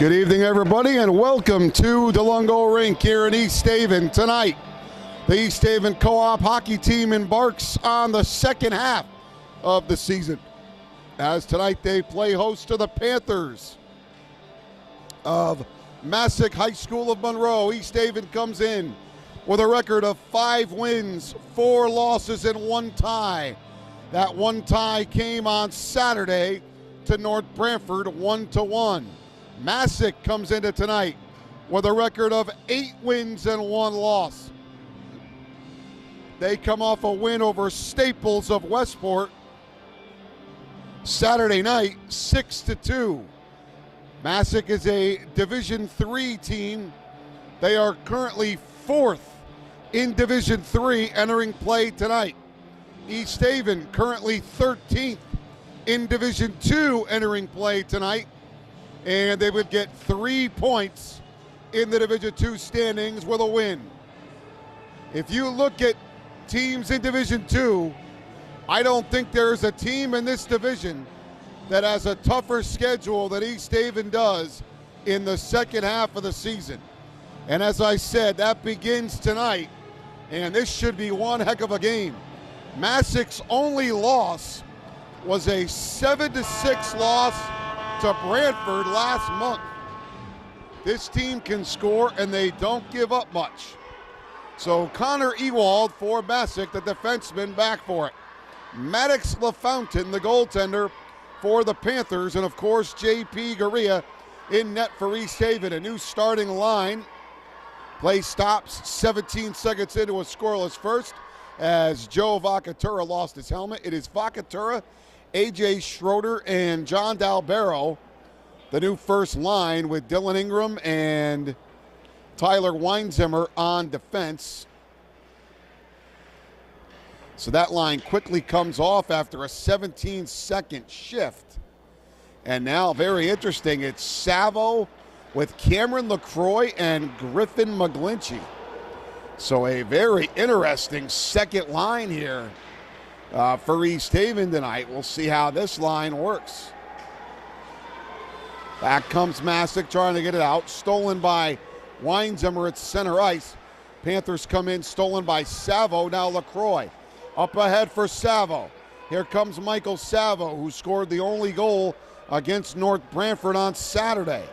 Good evening, everybody, and welcome to DeLungo Rink here in East Haven. Tonight, the East Haven Co-op hockey team embarks on the second half of the season. As tonight they play host to the Panthers of Masuk High School of Monroe. East Haven comes in with a record of 5 wins, 4 losses, and 1 tie. That 1 tie came on Saturday to North Branford 1-1. Masuk comes into tonight with a record of 8 wins and 1 loss. They come off a win over Staples of Westport Saturday night, 6-2. Masuk is a Division III team. They are currently 4th in Division III entering play tonight. East Haven currently 13th in Division II entering play tonight. And they would get 3 points in the Division II standings with a win. If you look at teams in Division II, I don't think there's a team in this division that has a tougher schedule than East Haven does in the second half of the season. And as I said, that begins tonight, and this should be one heck of a game. Masuk's only loss was a 7-6 loss to Brantford last month. This team can score, and they don't give up much. So Connor Ewald for Masuk, the defenseman, back for it. Maddox LaFountain, the goaltender for the Panthers, and of course J.P. Garea in net for East Haven. A new starting line. Play stops 17 seconds into a scoreless first as Joe Vacatura lost his helmet. It is Vacatura, A.J. Schroeder, and John Dalbero, the new first line with Dylan Ingram and Tyler Weinzimmer on defense. So that line quickly comes off after a 17-second shift. And now, very interesting, it's Savo with Cameron LaCroix and Griffin McGlinchey. So a very interesting second line here for East Haven tonight. We'll see how this line works. Back comes Masuk trying to get it out. Stolen by Weinzimmer at center ice. Panthers come in, stolen by Savo, now LaCroix. Up ahead for Savo. Here comes Michael Savo, who scored the only goal against North Brantford on Saturday.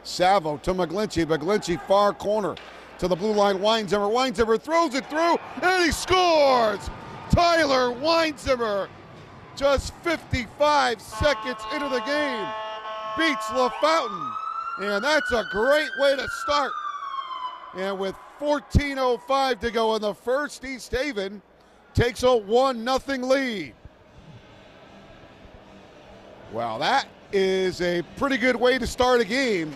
Savo to McGlinchey. McGlinchey far corner to the blue line. Weinzimmer. Weinzimmer throws it through, and he scores! Tyler Weinzimmer, just 55 seconds into the game, beats LaFountain. And that's a great way to start. And with 14:05 to go in the first, East Haven takes a 1-0 lead. Well, that is a pretty good way to start a game.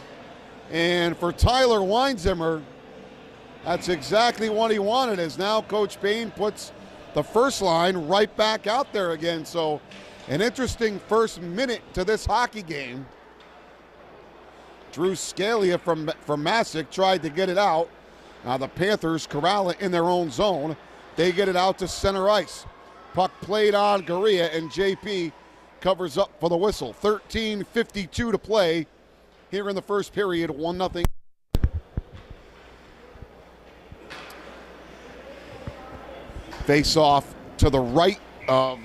And for Tyler Weinzimmer, that's exactly what he wanted, as now Coach Payne puts the first line right back out there again. So an interesting first minute to this hockey game. Drew Scalia from Masuk tried to get it out. Now the Panthers corral it in their own zone. They get it out to center ice. Puck played on Garea, and JP covers up for the whistle. 13:52 to play here in the first period, 1-0. Face off to the right of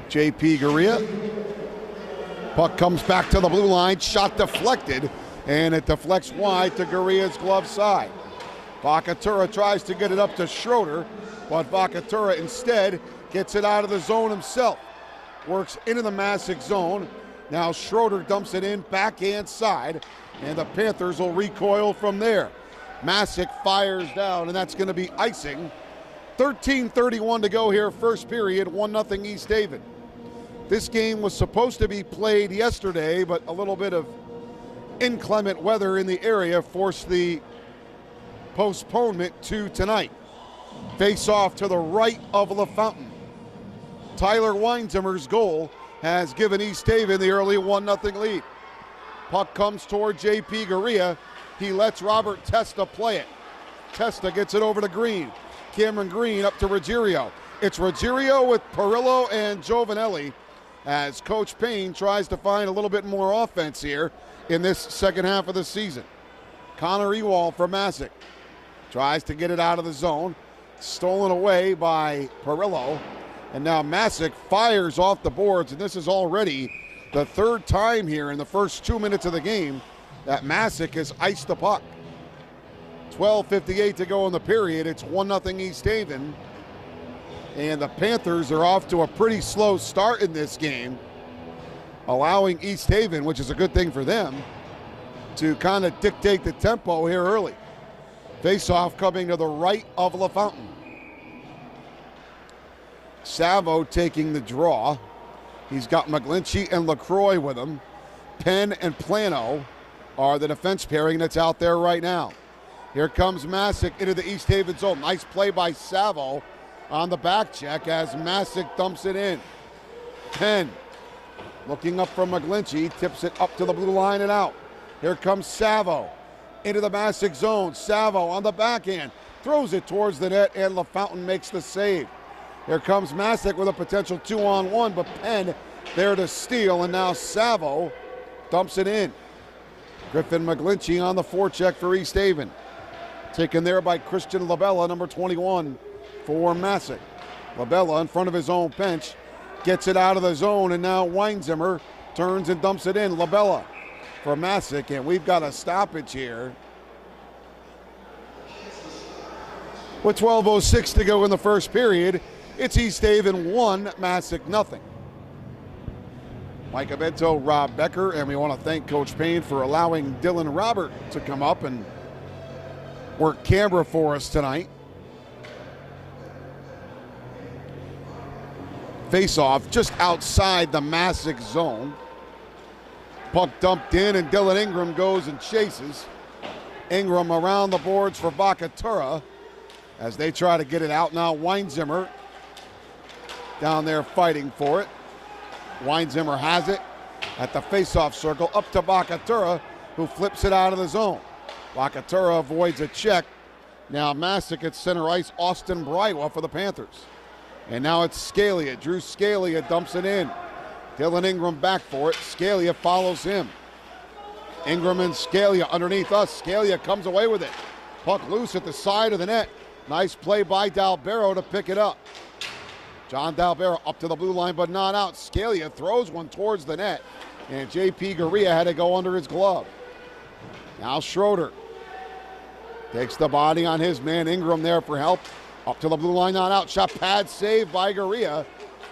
JP Garea. Puck comes back to the blue line, shot deflected, and it deflects wide to Guria's glove side. Vakatura tries to get it up to Schroeder, but Vakatura instead gets it out of the zone himself. Works into the Masuk zone. Now Schroeder dumps it in backhand side, and the Panthers will recoil from there. Masuk fires down, and that's going to be icing. 13:31 to go here, first period, 1-0 East Haven. This game was supposed to be played yesterday, but a little bit of inclement weather in the area forced the postponement to tonight. Face off to the right of LaFountain. Tyler Weinzimmer's goal has given East Haven the early 1-0 lead. Puck comes toward JP Garea. He lets Robert Testa play it. Testa gets it over to Green. Cameron Green up to Ruggiero. It's Ruggiero with Perillo and Giovanelli, as Coach Payne tries to find a little bit more offense here in this second half of the season. Connor Ewald for Masuk. Tries to get it out of the zone. Stolen away by Perillo. And now Masuk fires off the boards, and this is already the third time here in the first 2 minutes of the game that Masuk has iced the puck. 12:58 to go in the period. It's 1-0 East Haven. And the Panthers are off to a pretty slow start in this game, allowing East Haven, which is a good thing for them, to kind of dictate the tempo here early. Face-off coming to the right of LaFountain. Savo taking the draw. He's got McGlinchey and LaCroix with him. Penn and Plano are the defense pairing that's out there right now. Here comes Masuk into the East Haven zone. Nice play by Savo on the back check as Masuk dumps it in. Penn looking up from McGlinchey, tips it up to the blue line and out. Here comes Savo into the Masuk zone. Savo on the backhand, throws it towards the net, and LaFountain makes the save. Here comes Masuk with a potential 2-on-1, but Penn there to steal, and now Savo dumps it in. Griffin McGlinchey on the forecheck for East Haven. Taken there by Christian Labella, number 21 for Masuk. Labella in front of his own bench, gets it out of the zone, and now Weinzimmer turns and dumps it in. Labella for Masuk, and we've got a stoppage here. With 12:06 to go in the first period, it's East Haven 1, Masuk 0. Mike Abento, Rob Becker, and we want to thank Coach Payne for allowing Dylan Robert to come up and work camera for us tonight. Face-off just outside the Masuk zone. Puck dumped in, and Dylan Ingram goes and chases. Ingram around the boards for Vakatura as they try to get it out. Now Weinzimmer down there fighting for it. Weinzimmer has it at the face-off circle, up to Vakatura, who flips it out of the zone. Vakatura avoids a check. Now Masuk at center ice, Austin Bridewell for the Panthers. And now it's Scalia. Drew Scalia dumps it in. Dylan Ingram back for it. Scalia follows him. Ingram and Scalia underneath us. Scalia comes away with it. Puck loose at the side of the net. Nice play by Dalbero to pick it up. John Dalbero up to the blue line, but not out. Scalia throws one towards the net, and J.P. Garea had to go under his glove. Now Schroeder takes the body on his man Ingram there for help. Up to the blue line, not out. Shot pad saved by Garea.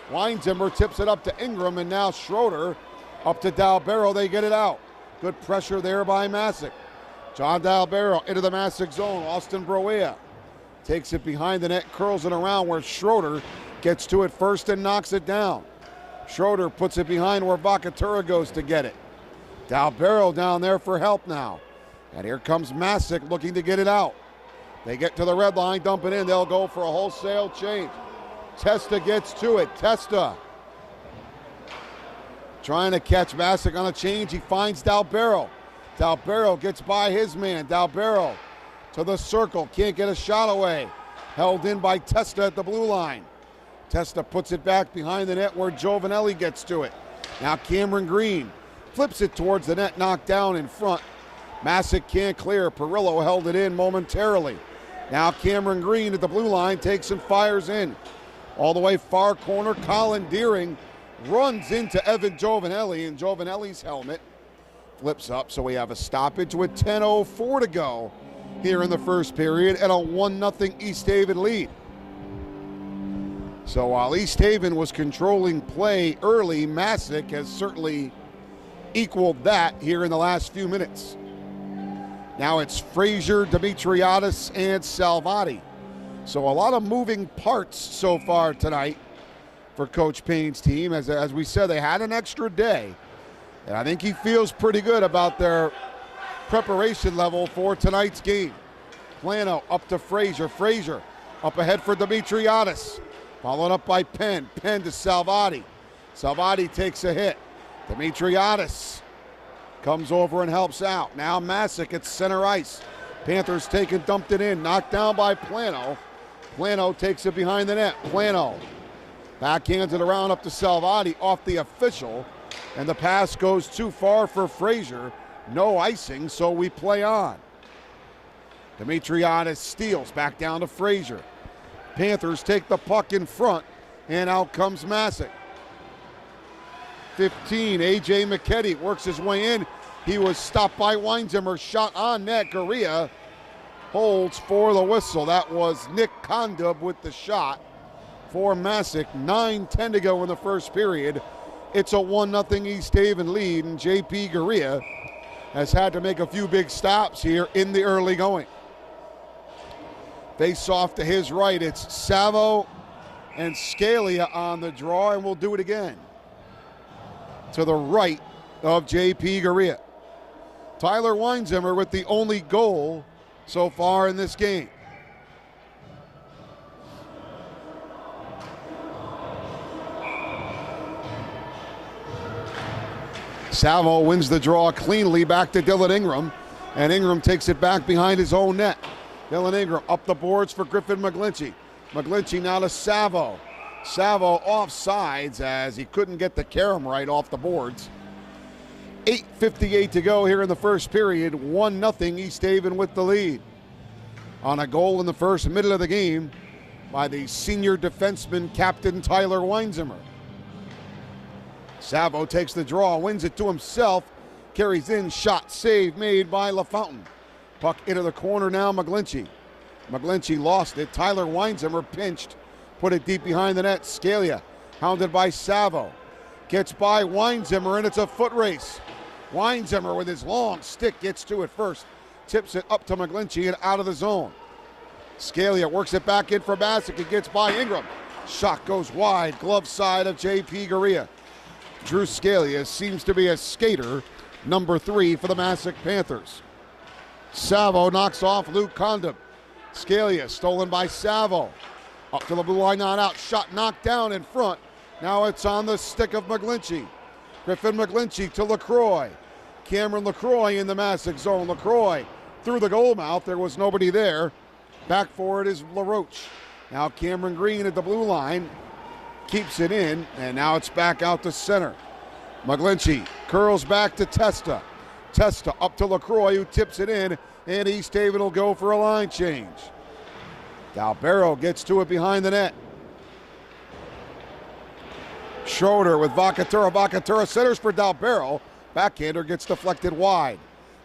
Weinzimmer tips it up to Ingram, and now Schroeder up to Dalbero. They get it out. Good pressure there by Masuk. John Dalbero into the Masuk zone. Austin Broea takes it behind the net, curls it around where Schroeder gets to it first and knocks it down. Schroeder puts it behind where Vakatura goes to get it. Dalbero down there for help now. And here comes Masuk looking to get it out. They get to the red line, dump it in. They'll go for a wholesale change. Testa gets to it. Testa trying to catch Masuk on a change. He finds Dalbero. Dalbero gets by his man. Dalbero to the circle. Can't get a shot away. Held in by Testa at the blue line. Testa puts it back behind the net where Giovanelli gets to it. Now Cameron Green flips it towards the net, knocked down in front. Masuk can't clear. Perillo held it in momentarily. Now Cameron Green at the blue line takes and fires in. All the way far corner, Colin Deering runs into Evan Giovanelli, and Giovanelli's helmet flips up. So we have a stoppage with 10:04 to go here in the first period and a 1-0 East Haven lead. So while East Haven was controlling play early, Masuk has certainly equaled that here in the last few minutes. Now it's Frazier, Dimitriadis, and Salvati. So a lot of moving parts so far tonight for Coach Payne's team. As we said, they had an extra day. And I think he feels pretty good about their preparation level for tonight's game. Plano up to Frazier. Frazier up ahead for Dimitriadis. Followed up by Penn. Penn to Salvati. Salvati takes a hit. Dimitriadis comes over and helps out. Now Masuk at center ice. Panthers take and dumped it in. Knocked down by Plano. Plano takes it behind the net. Plano backhands it around up to Salvati off the official. And the pass goes too far for Frazier. No icing, so we play on. Dimitriadis steals back down to Frazier. Panthers take the puck in front, and out comes Masuk. 15, A.J. McKetty works his way in. He was stopped by Weinzimmer. Shot on net. Garea holds for the whistle. That was Nick Kondub with the shot for Masuk. 9:10 to go in the first period. It's a 1-0 East Haven lead, and J.P. Garea has had to make a few big stops here in the early going. Face off to his right. It's Savo and Scalia on the draw, and we'll do it again. To the right of J.P. Garea. Tyler Weinzimmer with the only goal so far in this game. Savo wins the draw cleanly back to Dylan Ingram, and Ingram takes it back behind his own net. Dylan Ingram up the boards for Griffin McGlinchey. McGlinchey now to Savo. Savo off sides as he couldn't get the carom right off the boards. 8:58 to go here in the first period. 1-0 East Haven with the lead. On a goal in the first minute of the game by the senior defenseman, Captain Tyler Weinzimmer. Savo takes the draw, wins it to himself, carries in, shot, save made by LaFountain. Puck into the corner now, McGlinchey. McGlinchey lost it. Tyler Weinzimmer pinched, put it deep behind the net. Scalia, hounded by Savo. Gets by Weinzimmer, and it's a foot race. Weinzimmer with his long stick gets to it first. Tips it up to McGlinchey and out of the zone. Scalia works it back in for Masuk. It gets by Ingram. Shot goes wide, glove side of J.P. Garea. Drew Scalia seems to be a skater, number 3 for the Masuk Panthers. Savo knocks off Luke Condom. Scalia stolen by Savo. Up to the blue line, not out. Shot knocked down in front. Now it's on the stick of McGlinchey. Griffin McGlinchey to LaCroix. Cameron LaCroix in the Masuk zone. LaCroix through the goal mouth. There was nobody there. Back for it is LaRoche. Now Cameron Green at the blue line. Keeps it in, and now it's back out to center. McGlinchey curls back to Testa. Testa up to LaCroix, who tips it in, and East Haven will go for a line change. Dalbero gets to it behind the net. Schroeder with Vacatura. Vacatura centers for Dalbero. Backhander gets deflected wide.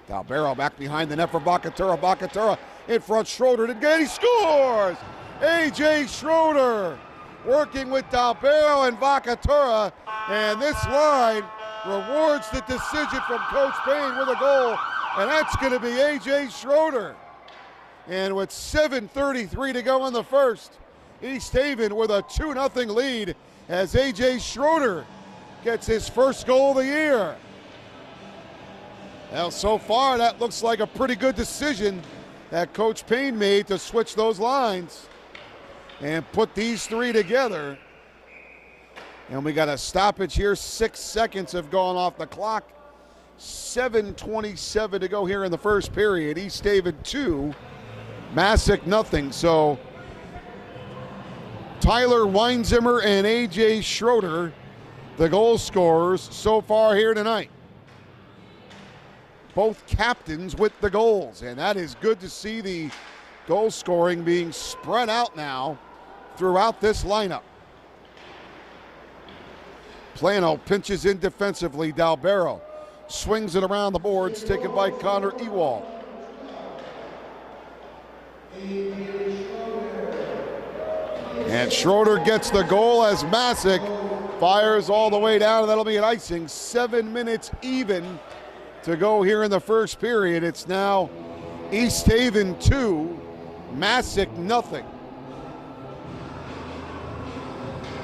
Dalbero back behind the net for Vacatura. Vacatura in front. Schroeder again. He scores! A.J. Schroeder working with Dalbero and Vacatura. And this line rewards the decision from Coach Payne with a goal. And that's going to be A.J. Schroeder. And with 7:33 to go in the first, East Haven with a 2-0 lead as A.J. Schroeder gets his first goal of the year. Well, so far that looks like a pretty good decision that Coach Payne made to switch those lines and put these three together. And we got a stoppage here. 6 seconds have gone off the clock. 7:27 to go here in the first period. East Haven 2, Masuk nothing. So Tyler Weinzimmer and A.J. Schroeder, the goal scorers so far here tonight. Both captains with the goals, and that is good to see the goal scoring being spread out now throughout this lineup. Plano pinches in defensively. Dalbero swings it around the boards, taken by Connor Ewald. And Schroeder gets the goal as Masuk fires all the way down, and that'll be an icing. 7 minutes even to go here in the first period. It's now East Haven 2, Masuk nothing.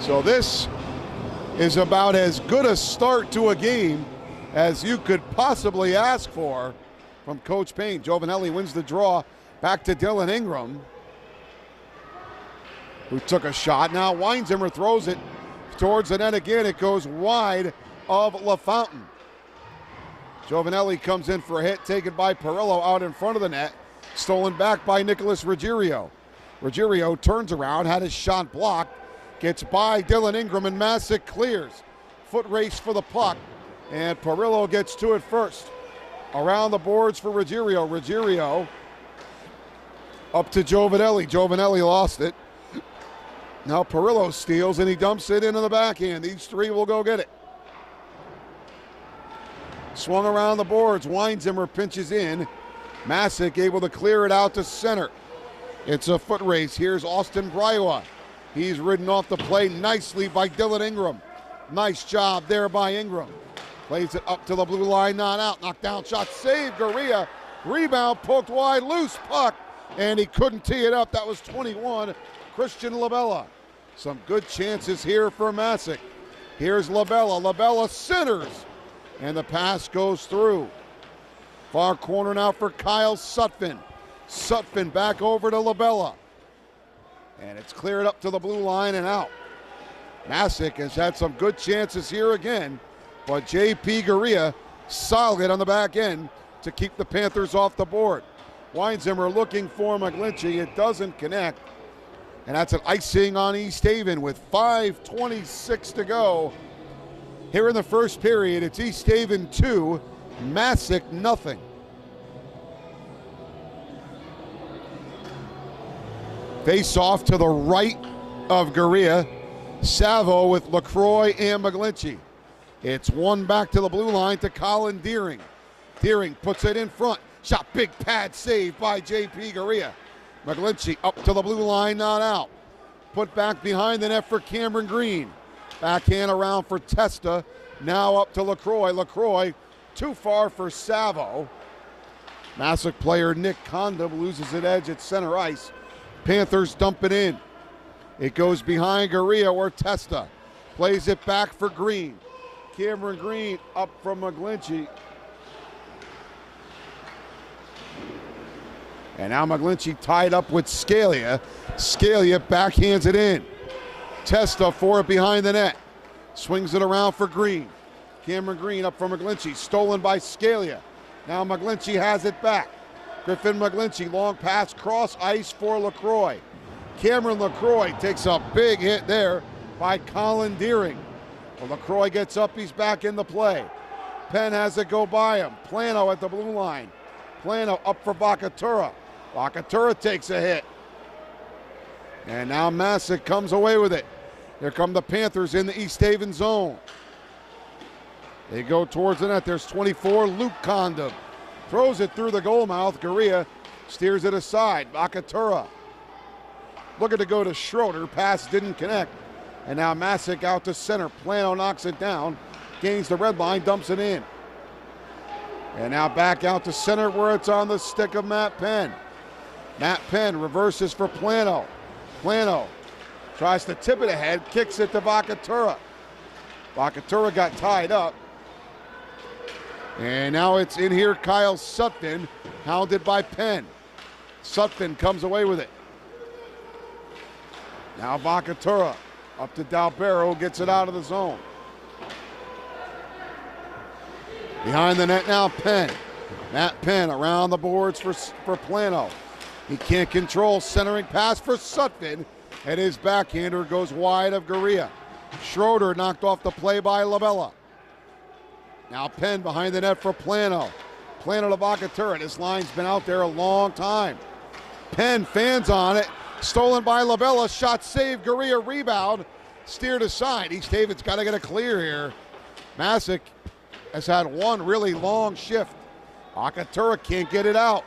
So this is about as good a start to a game as you could possibly ask for from Coach Payne. Giovanelli wins the draw. Back to Dylan Ingram, who took a shot. Now Weinzimmer throws it towards the net again. It goes wide of LaFountain. Giovanelli comes in for a hit, taken by Perillo out in front of the net. Stolen back by Nicholas Ruggiero. Ruggiero turns around, had his shot blocked, gets by Dylan Ingram, and Masuk clears. Foot race for the puck, and Perillo gets to it first. Around the boards for Ruggiero. Ruggiero up to Giovanelli. Giovanelli lost it. Now Perillo steals, and he dumps it into the backhand. These three will go get it. Swung around the boards. Weinzimmer pinches in. Masuk able to clear it out to center. It's a foot race. Here's Austin Braiwa. He's ridden off the play nicely by Dylan Ingram. Nice job there by Ingram. Plays it up to the blue line, not out. Knockdown shot, save Garea. Rebound poked wide, loose puck, and he couldn't tee it up. That was 21, Christian Labella. Some good chances here for Masuk. Here's Labella. Labella centers, and the pass goes through. Far corner now for Kyle Sutphin. Sutphin back over to Labella. And it's cleared up to the blue line and out. Masuk has had some good chances here again, but J.P. Garea solid on the back end to keep the Panthers off the board. Weinzimmer looking for McGlinchey. It doesn't connect. And that's an icing on East Haven with 5:26 to go. Here in the first period, it's East Haven 2, Masuk nothing. Face off to the right of Garea. Savo with LaCroix and McGlinchey. It's one back to the blue line to Colin Deering. Deering puts it in front. Shot, big pad save by J.P. Garea. McGlinchey up to the blue line, not out. Put back behind the net for Cameron Green. Backhand around for Testa. Now up to LaCroix. LaCroix too far for Savo. Masuk player Nick Condom loses an edge at center ice. Panthers dump it in. It goes behind Garea or Testa. Plays it back for Green. Cameron Green up from McGlinchey. And now McGlinchey tied up with Scalia. Scalia backhands it in. Testa for it behind the net. Swings it around for Green. Cameron Green up from McGlinchey. Stolen by Scalia. Now McGlinchey has it back. Griffin McGlinchey, long pass, cross ice for LaCroix. Cameron LaCroix takes a big hit there by Colin Deering. Well, LaCroix gets up, he's back in the play. Penn has it go by him. Plano at the blue line. Plano up for Vacatura. Vacatura takes a hit. And now Masuk comes away with it. Here come the Panthers in the East Haven zone. They go towards the net. There's 24, Luke Condom. Throws it through the goal mouth. Garea steers it aside. Vacatura looking to go to Schroeder. Pass didn't connect. And now Masuk out to center. Plano knocks it down. Gains the red line, dumps it in. And now back out to center where it's on the stick of Matt Penn. Matt Penn reverses for Plano. Plano tries to tip it ahead, kicks it to Vacatura. Vacatura got tied up. And now it's in here, Kyle Sutphin, hounded by Penn. Sutphin comes away with it. Now Vacatura up to Dalbero, gets it out of the zone. Behind the net now, Penn. Matt Penn around the boards for Plano. He can't control, centering pass for Sutphin, and his backhander goes wide of Garea. Schroeder knocked off the play by Labella. Now Penn behind the net for Plano. Plano to Vacatura. This line's been out there a long time. Penn fans on it. Stolen by Labella. Shot saved. Garea rebound. Steered aside. East Haven's got to get a clear here. Masuk has had one really long shift. Vacatura can't get it out.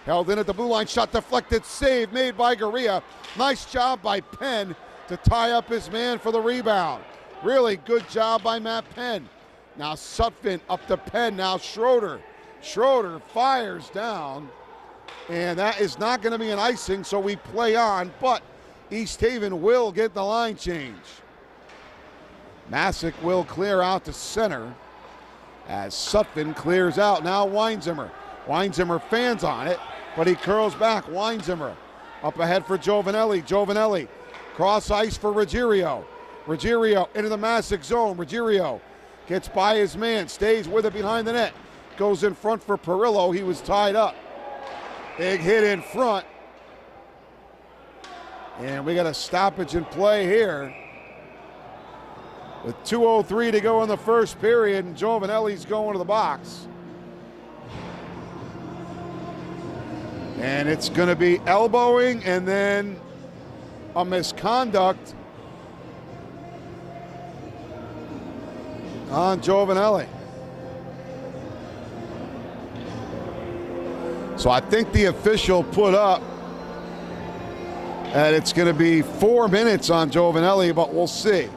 Held in at the blue line. Shot deflected. Save made by Garea. Nice job by Penn to tie up his man for the rebound. Really good job by Matt Penn. Now Sutphin up to Penn. Now Schroeder. Schroeder fires down. And that is not going to be an icing, so we play on. But East Haven will get the line change. Masuk will clear out to center as Sutphin clears out. Now Weinzimmer. Weinzimmer fans on it, but he curls back. Weinzimmer up ahead for Giovanelli. Giovanelli cross ice for Ruggiero. Ruggiero into the Masuk zone. Ruggiero gets by his man, stays with it behind the net. Goes in front for Perillo. He was tied up. Big hit in front. And we got a stoppage in play here. With 2:03 to go in the first period, and Giovanelli's going to the box. And it's going to be elbowing and then a misconduct on Giovanelli. So I think the official put up that it's going to be 4 minutes on Giovanelli, but we'll see.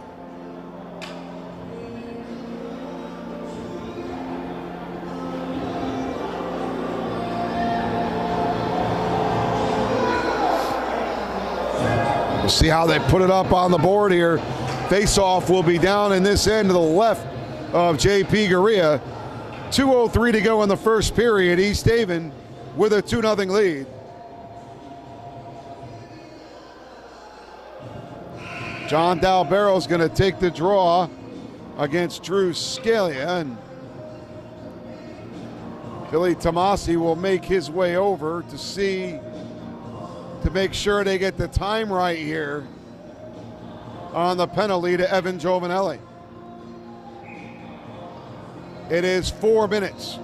We'll see how they put it up on the board here. Face-off will be down in this end to the left of J.P. Garea. 2:03 to go in the first period. East Haven with a 2-0 lead. John Dalbero's going to take the draw against Drew Scalia, and Billy Tomasi will make his way over to make sure they get the time right here on the penalty to Evan Giovanelli. It is 4 minutes.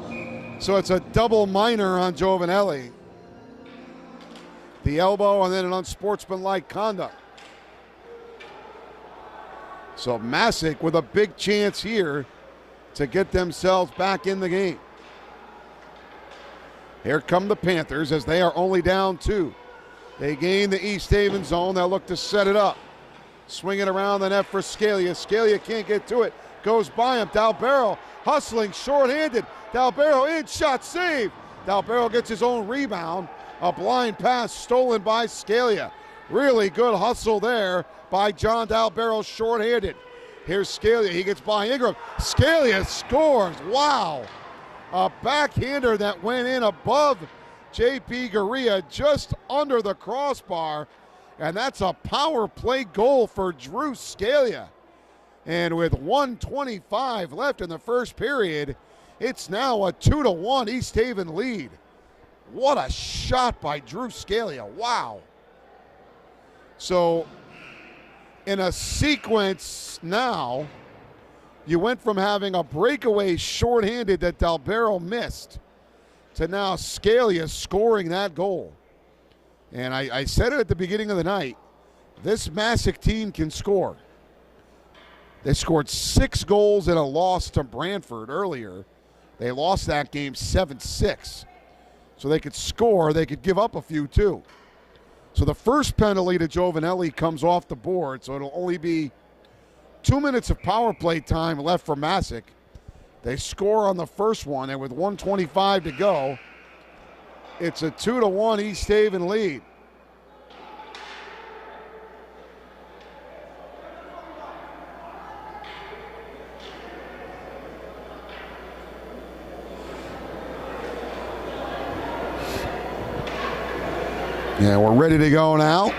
So it's a double minor on Giovanelli. The elbow and then an unsportsmanlike conduct. So Masuk with a big chance here to get themselves back in the game. Here come the Panthers as they are only down 2. They gain the East Haven zone. They'll look to set it up. Swing it around the net for Scalia. Scalia can't get to it. Goes by him. Dalbero hustling, short-handed. Dalbero in, shot saved. Dalbero gets his own rebound. A blind pass stolen by Scalia. Really good hustle there by John Dalbero, short-handed. Here's Scalia. He gets by Ingram. Scalia scores. Wow. A backhander that went in above J.P. Garea, just under the crossbar. And that's a power play goal for Drew Scalia. And with 1:25 left in the first period, it's now a 2-1 East Haven lead. What a shot by Drew Scalia. Wow. So in a sequence now You went from having a breakaway shorthanded that Dalbero missed to now Scalia scoring that goal. And I said it at the beginning of the night, this Masuk team can score. They scored 6 goals in a loss to Brantford earlier. They lost that game 7-6. So they could score, they could give up a few too. So the first penalty to Giovanelli comes off the board, so it'll only be 2 minutes of power play time left for Masuk. They score on the first one, and with 1:25 to go, it's a 2-1 East Haven lead. Yeah, we're ready to go now.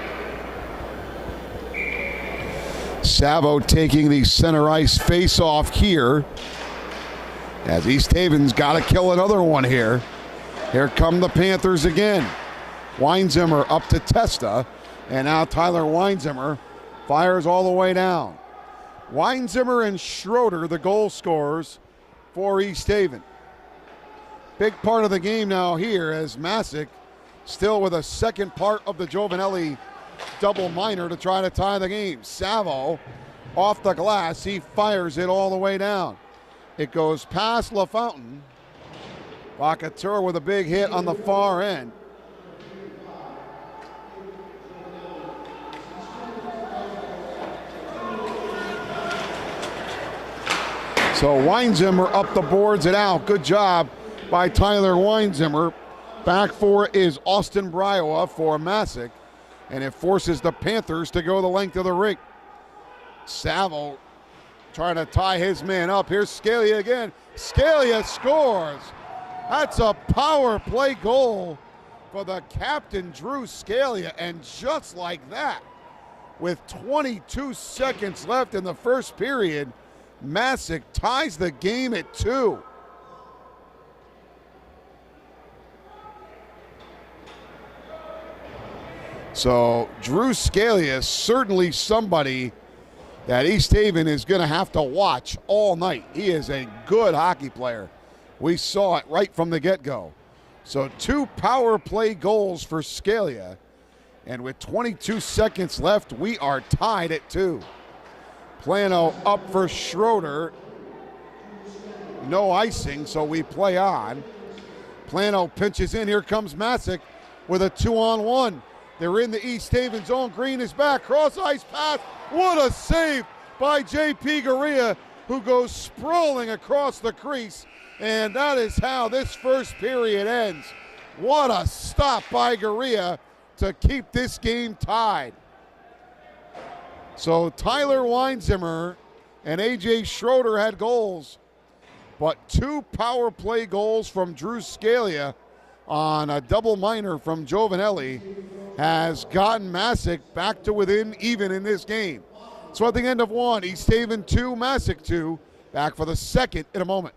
Savo taking the center ice face-off here, as East Haven's got to kill another one here. Here come the Panthers again. Weinzimmer up to Testa, and now Tyler Weinzimmer fires all the way down. Weinzimmer and Schroeder, the goal scorers for East Haven. Big part of the game now here as Masuk still with a second part of the Giovanelli double minor to try to tie the game. Savo off the glass, he fires it all the way down. It goes past LaFountain. Vacatur with a big hit on the far end. So Weinzimmer up the boards and out. Good job by Tyler Weinzimmer. Back for is Austin Briowa for Masuk, and it forces the Panthers to go the length of the rink. Savo trying to tie his man up. Here's Scalia again. Scalia scores. That's a power play goal for the captain, Drew Scalia, and just like that, with 22 seconds left in the first period, Masuk ties the game at 2. So Drew Scalia is certainly somebody that East Haven is going to have to watch all night. He is a good hockey player. We saw it right from the get-go. So 2 power play goals for Scalia. And with 22 seconds left, we are tied at 2. Plano up for Schroeder. No icing, so we play on. Plano pinches in. Here comes Masuk with a 2-on-1. They're in the East Haven zone. Green is back. Cross ice pass. What a save by J.P. Garea, who goes sprawling across the crease. And that is how this first period ends. What a stop by Garea to keep this game tied. So Tyler Weinzimmer and A.J. Schroeder had goals, but 2 power play goals from Drew Scalia on a double minor from Giovanelli has gotten Masuk back to within even in this game. So at the end of 1, East Haven 2, Masuk 2. Back for the second in a moment.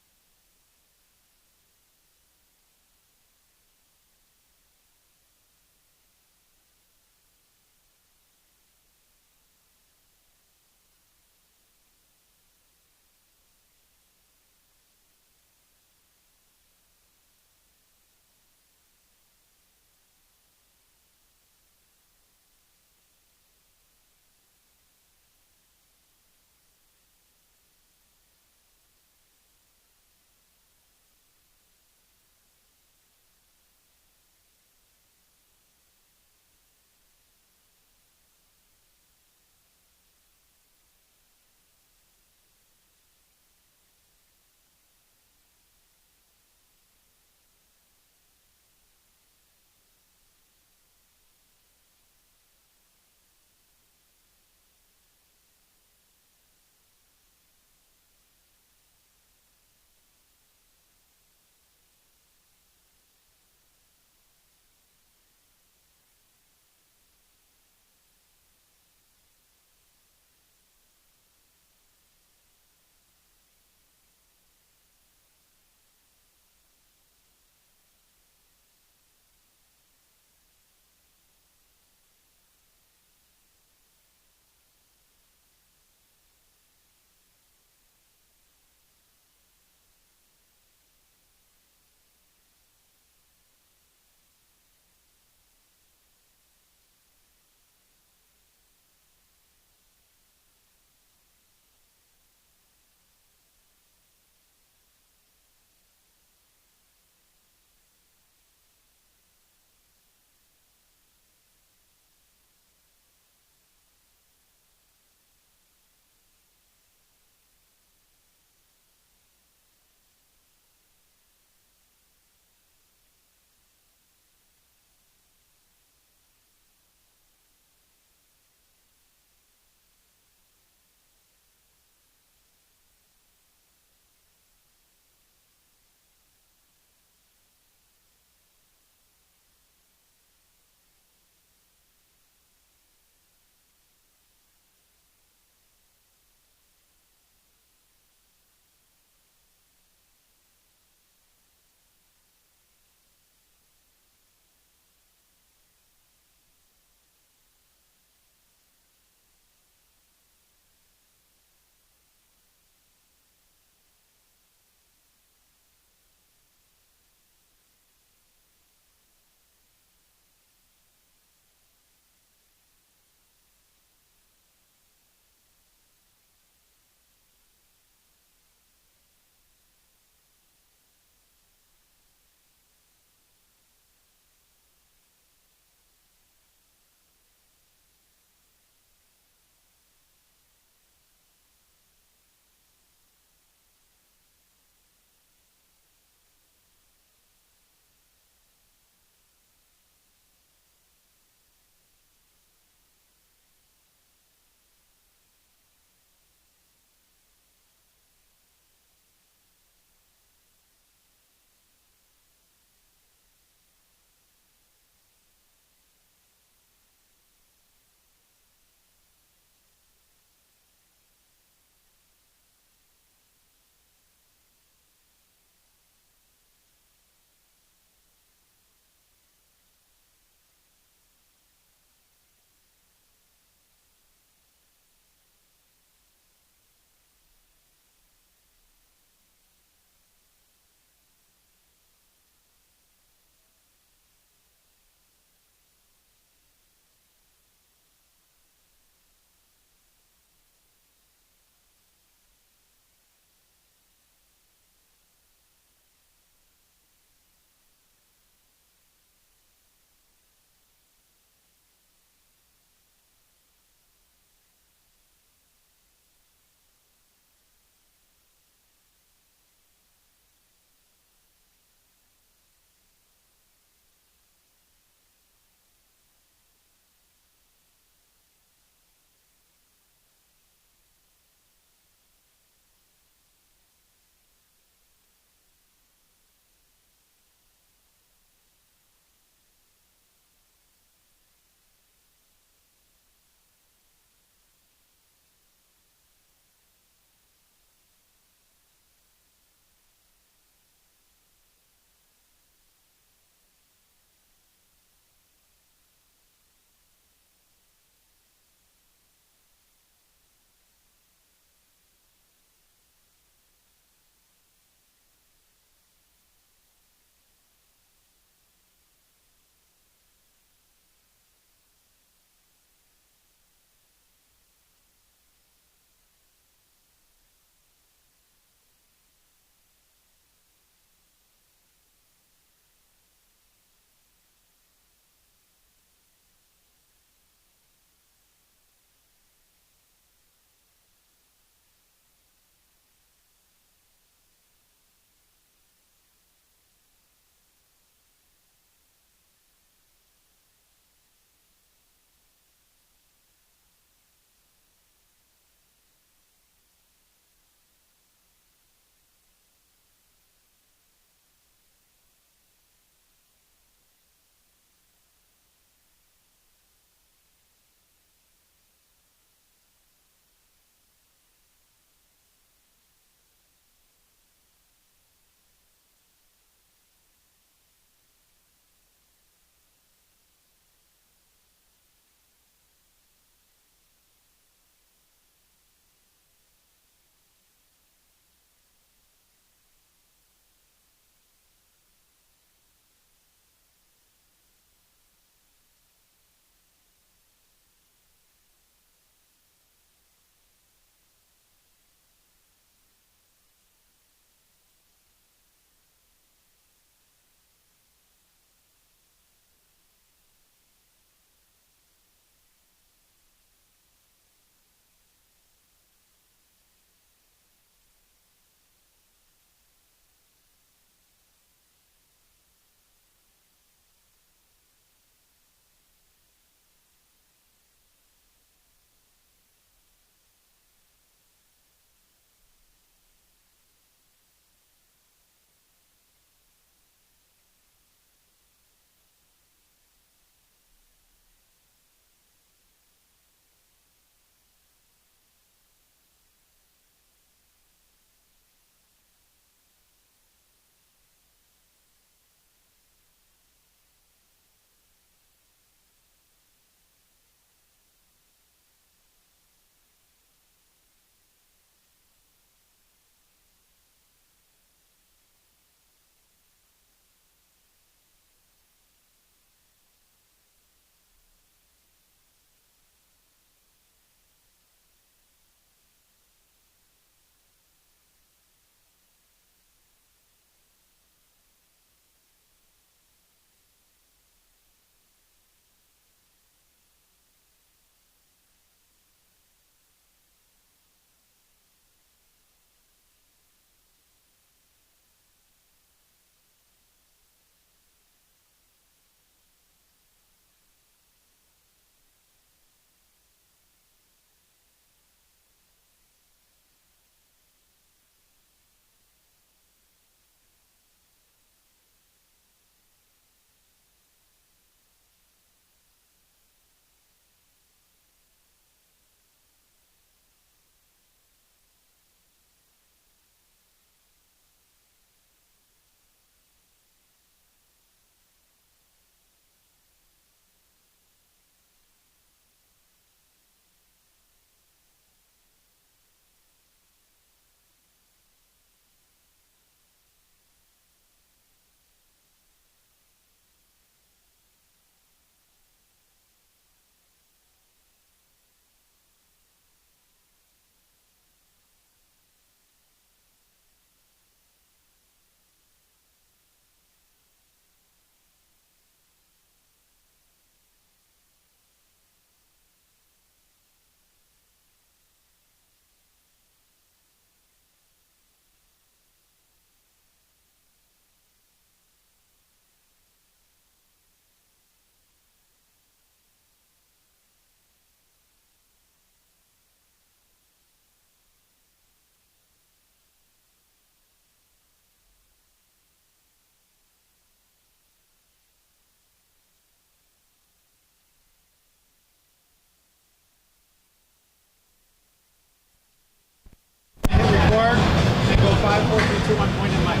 5, 4, 3, 2, 1, point in mic.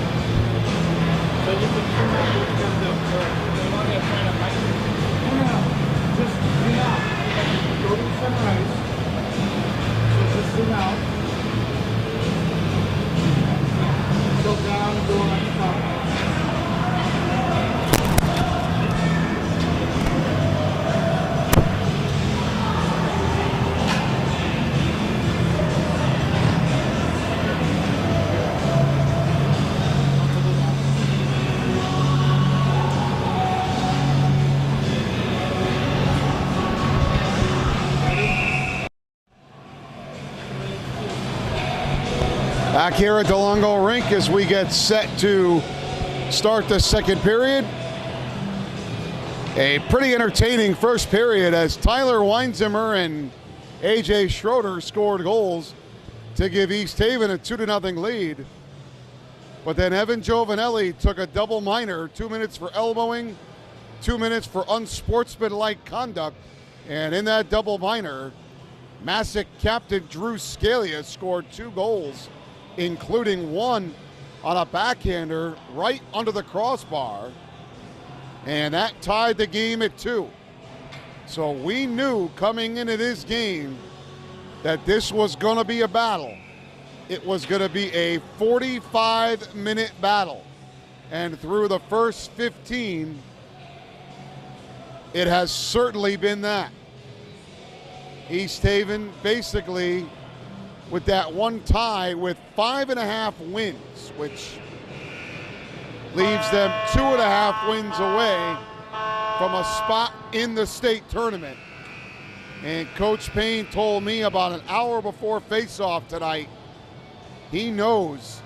So you can figure out what you're going to do. So as long as trying to mic. No. Just zoom out. Go to the center ice. So just zoom out. Go down and go on the top. Back here at DeLongo Rink as we get set to start the second period. A pretty entertaining first period as Tyler Weinzimmer and AJ Schroeder scored goals to give East Haven a 2-0 lead. But then Evan Giovanelli took a double minor, 2 minutes for elbowing, 2 minutes for unsportsmanlike conduct. And in that double minor, Masuk captain Drew Scalia scored 2 goals, including one on a backhander right under the crossbar. And that tied the game at 2. So we knew coming into this game that this was going to be a battle. It was going to be a 45-minute battle. And through the first 15, it has certainly been that. East Haven basically with that one tie with 5.5 wins, which leaves them 2.5 wins away from a spot in the state tournament. And Coach Payne told me about an hour before face-off tonight, he knows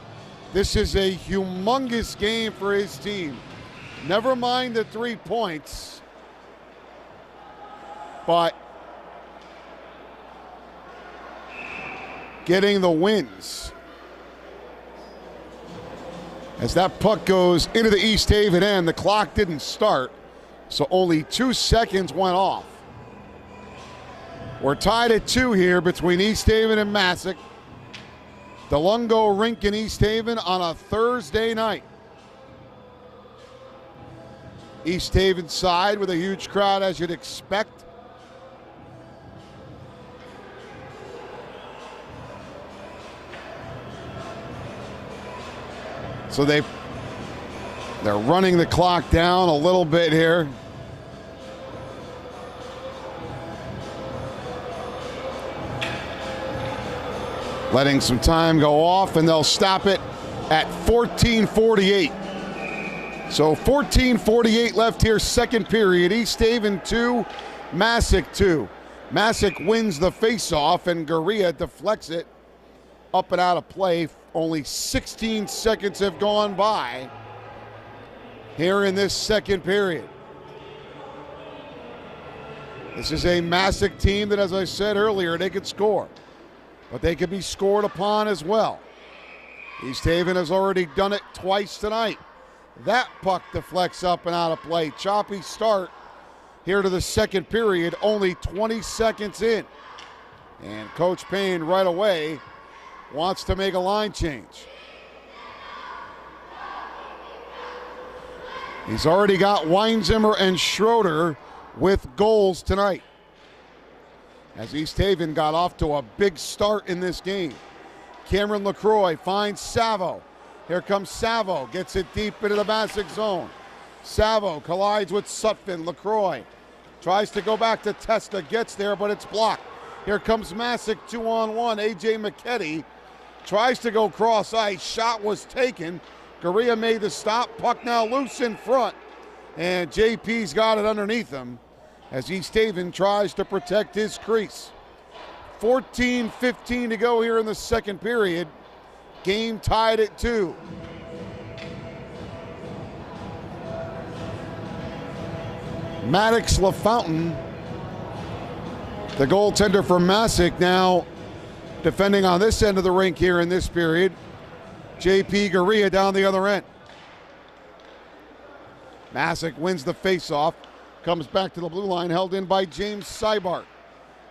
this is a humongous game for his team. Never mind the 3 points, but getting the wins. As that puck goes into the East Haven end, the clock didn't start, so only 2 seconds went off. We're tied at 2 here between East Haven and Masuk. DeLongo Rink in East Haven on a Thursday night. East Haven side with a huge crowd as you'd expect. So they're running the clock down a little bit here. Letting some time go off, and they'll stop it at 14:48. So 14:48 left here, second period. East Haven 2, Masuk 2. Masuk wins the faceoff, and Gurria deflects it up and out of play. Only 16 seconds have gone by here in this second period. This is a Masuk team that, as I said earlier, they could score, but they could be scored upon as well. East Haven has already done it twice tonight. That puck deflects up and out of play. Choppy start here to the second period, only 20 seconds in. And Coach Payne right away wants to make a line change. He's already got Weinzimmer and Schroeder with goals tonight, as East Haven got off to a big start in this game. Cameron LaCroix finds Savo. Here comes Savo, gets it deep into the Masuk zone. Savo collides with Sutphin. LaCroix tries to go back to Testa, gets there, but it's blocked. Here comes Masuk 2-on-1. AJ McKetty tries to go cross ice. Shot was taken. Gurria made the stop. Puck now loose in front. And JP's got it underneath him as East Haven tries to protect his crease. 14:15 to go here in the second period. Game tied at 2. Maddox LaFountain, the goaltender for Masuk, now defending on this end of the rink here in this period. JP Gurria down the other end. Masuk wins the faceoff, comes back to the blue line, held in by James Seibart.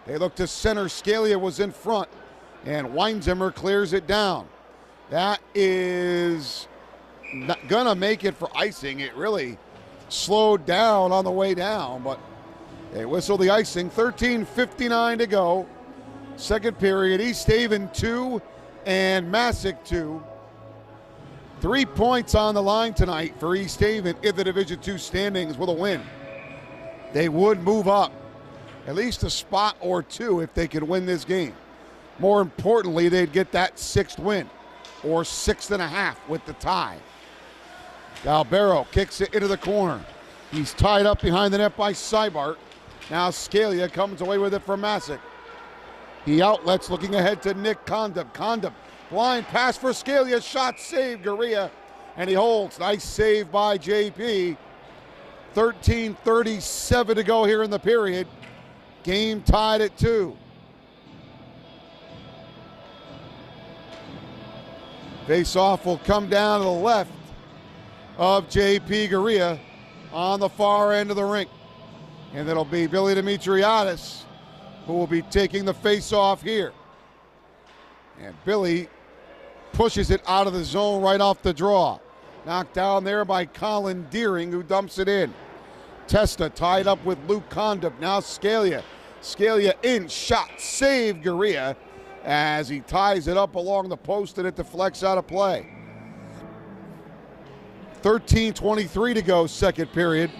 They look to center. Scalia was in front, and Weinzimmer clears it down. That is not gonna make it for icing. It really slowed down on the way down, but they whistle the icing. 13:59 to go. Second period. East Haven 2 and Masuk 2. 3 points on the line tonight for East Haven in the Division II standings with a win. They would move up at least a spot or two if they could win this game. More importantly, they'd get that sixth win, or 6.5 with the tie. Dalbero kicks it into the corner. He's tied up behind the net by Seibart. Now Scalia comes away with it for Masuk. He outlets, looking ahead to Nick Condop. Condop, blind pass for Scalia, shot save, Garea, and he holds. Nice save by JP. 13:37 to go here in the period. Game tied at 2. Face-off will come down to the left of JP Garea on the far end of the rink. And it'll be Billy Dimitriadis who will be taking the face-off here. And Billy pushes it out of the zone right off the draw. Knocked down there by Colin Deering, who dumps it in. Testa tied up with Luke Condop. Now Scalia. Scalia in, shot, save Garea as he ties it up along the post and it deflects out of play. 13:23 to go, second period.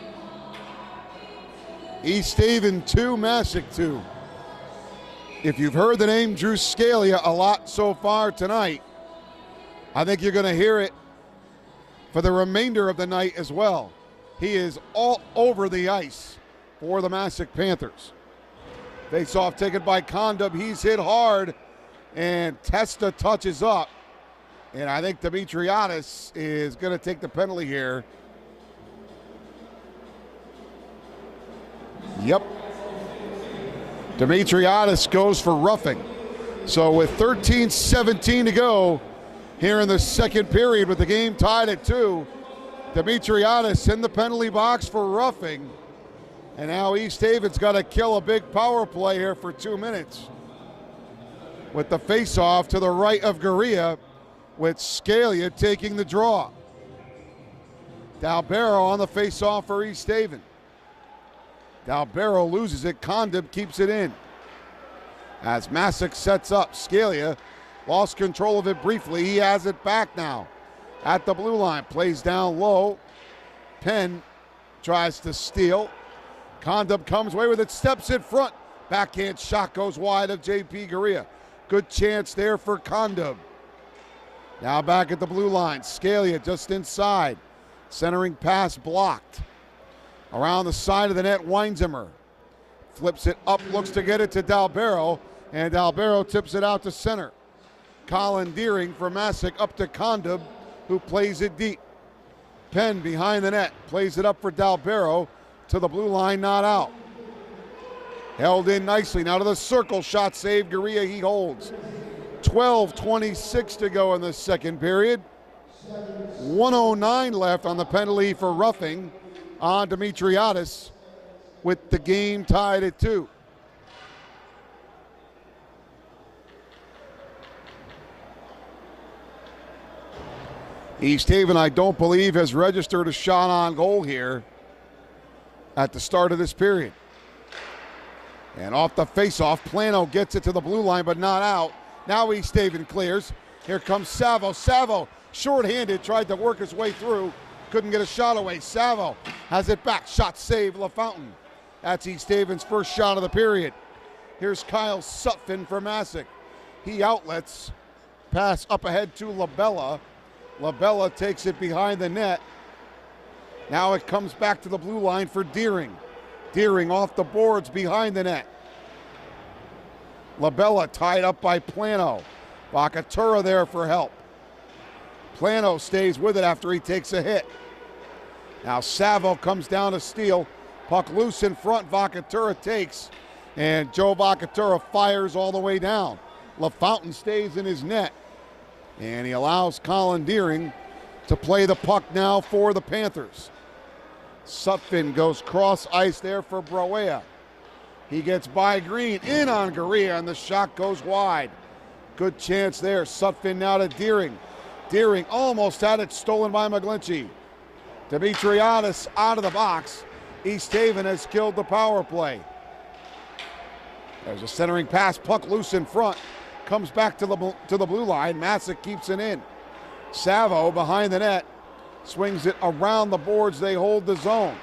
East Haven 2, Masuk 2. If you've heard the name Drew Scalia a lot so far tonight, I think you're going to hear it for the remainder of the night as well. He is all over the ice for the Masuk Panthers. Face-off taken by Condop. He's hit hard, and Testa touches up. And I think Dimitriadis is going to take the penalty here. Yep. Dimitriadis goes for roughing. So with 13:17 to go here in the second period with the game tied at 2, Dimitriadis in the penalty box for roughing. And now East Haven's got to kill a big power play here for 2 minutes. With the face-off to the right of Garea, with Scalia taking the draw. Dalbero on the face-off for East Haven. Dalbero loses it. Condop keeps it in. As Masuk sets up, Scalia lost control of it briefly. He has it back now at the blue line. Plays down low. Penn tries to steal. Condop comes away with it, steps in front. Backhand shot goes wide of JP Garea. Good chance there for Condop. Now back at the blue line. Scalia just inside. Centering pass blocked. Around the side of the net, Weinzimmer flips it up, looks to get it to Dalbero, and Dalbero tips it out to center. Colin Deering for Masuk up to Condop, who plays it deep. Penn behind the net, plays it up for Dalbero to the blue line, not out. Held in nicely, now to the circle, shot save, Garea, he holds. 12:26 to go in the second period. 1:09 left on the penalty for roughing on Dimitriadis, with the game tied at 2. East Haven, I don't believe, has registered a shot on goal here at the start of this period. And off the face-off, Plano gets it to the blue line, but not out. Now East Haven clears. Here comes Savo. Savo, short-handed, tried to work his way through. Couldn't get a shot away. Savo has it back. Shot save, LaFountain. That's East Haven's first shot of the period. Here's Kyle Sutphin for Masuk. He outlets. Pass up ahead to Labella. Labella takes it behind the net. Now it comes back to the blue line for Deering. Deering off the boards behind the net. Labella tied up by Plano. Vacatura there for help. Plano stays with it after he takes a hit. Now Savo comes down to steal. Puck loose in front, Vacatura takes, and Joe Vacatura fires all the way down. LaFountain stays in his net, and he allows Colin Deering to play the puck now for the Panthers. Sutphin goes cross ice there for Brawea. He gets by Green, in on Garea, and the shot goes wide. Good chance there. Sutphin now to Deering. Deering almost had it stolen by McGlinchey. Dimitriadis out of the box. East Haven has killed the power play. There's a centering pass, puck loose in front. Comes back to the blue line. Masuk keeps it in. Savo behind the net. Swings it around the boards. They hold the zone.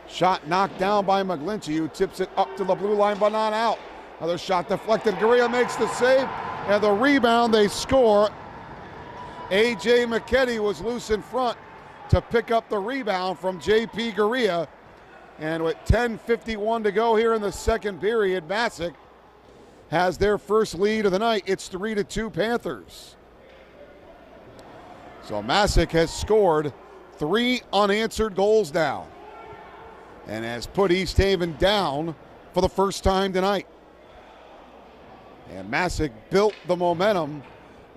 Shot knocked down by McGlinchey, who tips it up to the blue line, but not out. Another shot deflected. Garea makes the save, and the rebound, they score. A.J. McKetty was loose in front to pick up the rebound from J.P. Garea. And with 10:51 to go here in the second period, Masuk has their first lead of the night. It's 3-2 Panthers. So Masuk has scored 3 unanswered goals now and has put East Haven down for the first time tonight. And Masuk built the momentum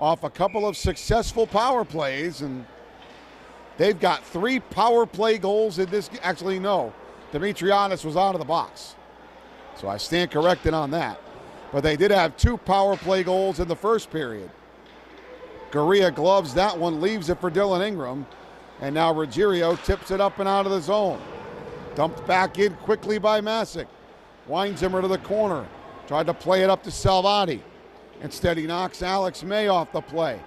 off a couple of successful power plays, and they've got 3 power play goals in this. Actually, no. Dimitriadis was out of the box. So I stand corrected on that. But they did have 2 power play goals in the first period. Garea gloves that one, leaves it for Dylan Ingram. And now Ruggiero tips it up and out of the zone. Dumped back in quickly by Masuk. Weinzimmer to the corner. Tried to play it up to Salvati. Instead, he knocks Alex May off the play.